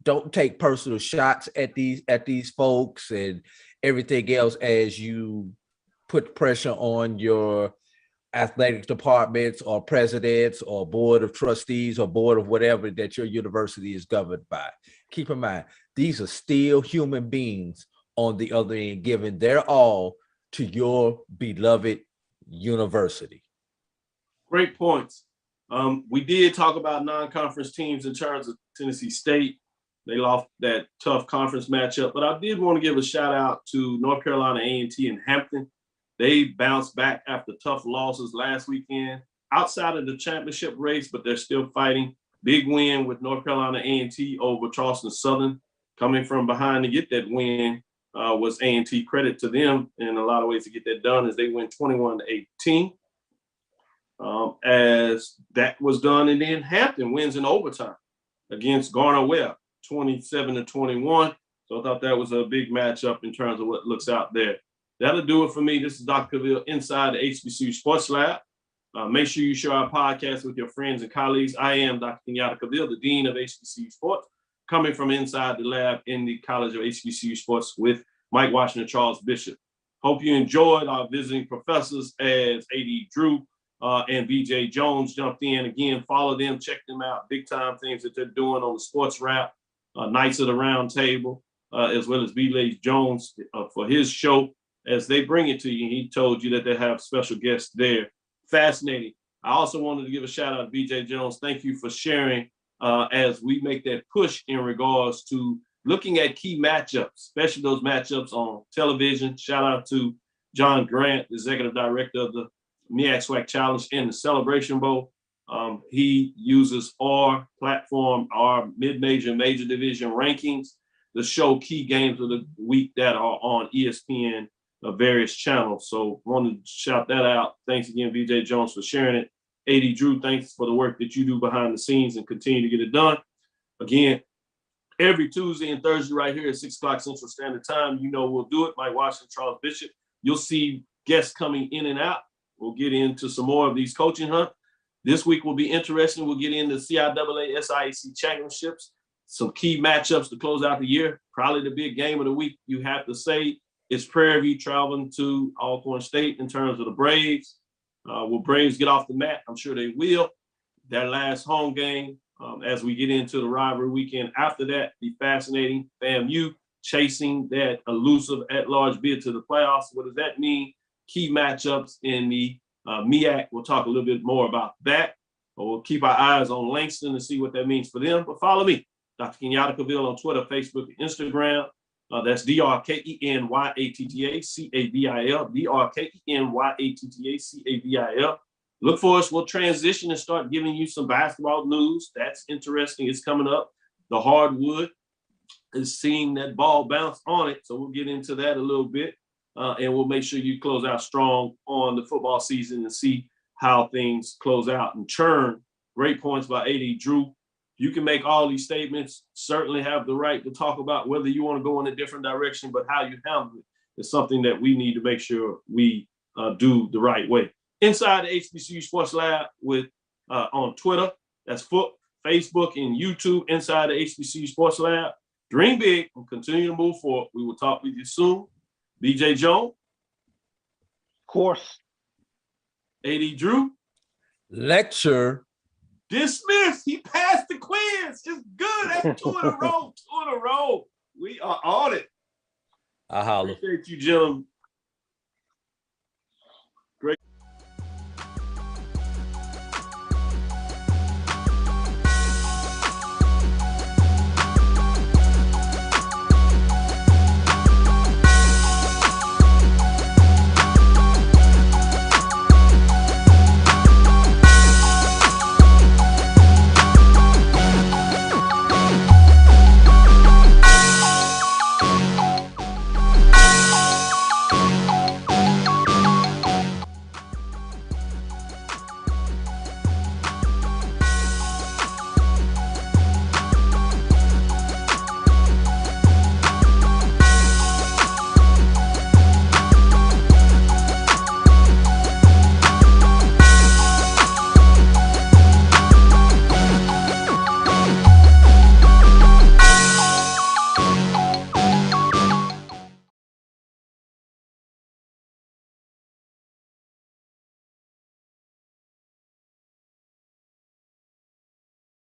Don't take personal shots at these folks and everything else as you put pressure on your athletic departments or presidents or board of trustees or board of whatever that your university is governed by. Keep in mind, these are still human beings on the other end, giving their all to your beloved university. Great points. We did talk about non-conference teams in terms of Tennessee State. They lost that tough conference matchup, but I did want to give a shout out to North Carolina A&T and Hampton. They bounced back after tough losses last weekend outside of the championship race, but they're still fighting. Big win with North Carolina A&T over Charleston Southern. Coming from behind to get that win was A&T. Credit to them in a lot of ways to get that done as they win 21-18. As that was done, and then Hampton wins in overtime against Garner-Webb, 27-21. So I thought that was a big matchup in terms of what looks out there. That'll do it for me. This is Dr. Cavil inside the HBCU Sports Lab. Make sure you share our podcast with your friends and colleagues. I am Dr. Kenyatta Cavil, the Dean of HBCU Sports, coming from inside the lab in the College of HBCU Sports with Mike Washington, Charles Bishop. Hope you enjoyed our visiting professors as A.D. Drew and B.J. Jones jumped in. Again, follow them, check them out. Big time things that they're doing on the sports wrap, Knights of the Round Table, as well as B.J. Jones for his show. As they bring it to you, he told you that they have special guests there. Fascinating. I also wanted to give a shout out to B.J. Jones. Thank you for sharing as we make that push in regards to looking at key matchups, especially those matchups on television. Shout out to John Grant, Executive Director of the MEAC SWAC Challenge and the Celebration Bowl. He uses our platform, our mid-major and major division rankings to show key games of the week that are on ESPN, various channels. So wanted to shout that out. Thanks again, BJ Jones, for sharing it. A.D. Drew, thanks for the work that you do behind the scenes and continue to get it done. Again, every Tuesday and Thursday right here at 6 o'clock Central Standard Time, you know we'll do it. Mike Washington, Charles Bishop. You'll see guests coming in and out. We'll get into some more of these coaching hunt. This week will be interesting. We'll get into CIAA SIAC championships, some key matchups to close out the year. Probably the big game of the week, you have to say, is Prairie View traveling to Alcorn State in terms of the Braves. Will Braves get off the mat? I'm sure they will. Their last home game, as we get into the rivalry weekend after that, be fascinating. FAMU chasing that elusive at-large bid to the playoffs. What does that mean? Key matchups in the MEAC. We'll talk a little bit more about that. But we'll keep our eyes on Langston to see what that means for them. But follow me, Dr. Kenyatta Cavil, on Twitter, Facebook, and Instagram. That's DRKENYATTACAVIL, DRKENYATTACAVIL. Look for us. We'll transition and start giving you some basketball news. That's interesting. It's coming up. The hardwood is seeing that ball bounce on it. So we'll get into that a little bit. And we'll make sure you close out strong on the football season and see how things close out. And churn, great points by A.D. Drew. You can make all these statements, certainly have the right to talk about whether you want to go in a different direction, but how you handle it is something that we need to make sure we do the right way. Inside the HBCU Sports Lab with on Twitter, that's Facebook and YouTube, inside the HBCU Sports Lab. Dream big and continue to move forward. We will talk with you soon. BJ Jones. Of course. A.D. Drew. Lecture. Dismissed. He passed the quiz. It's good. That's 2 in a row. 2 in a row. We are on it. I holler. Appreciate you, gentlemen.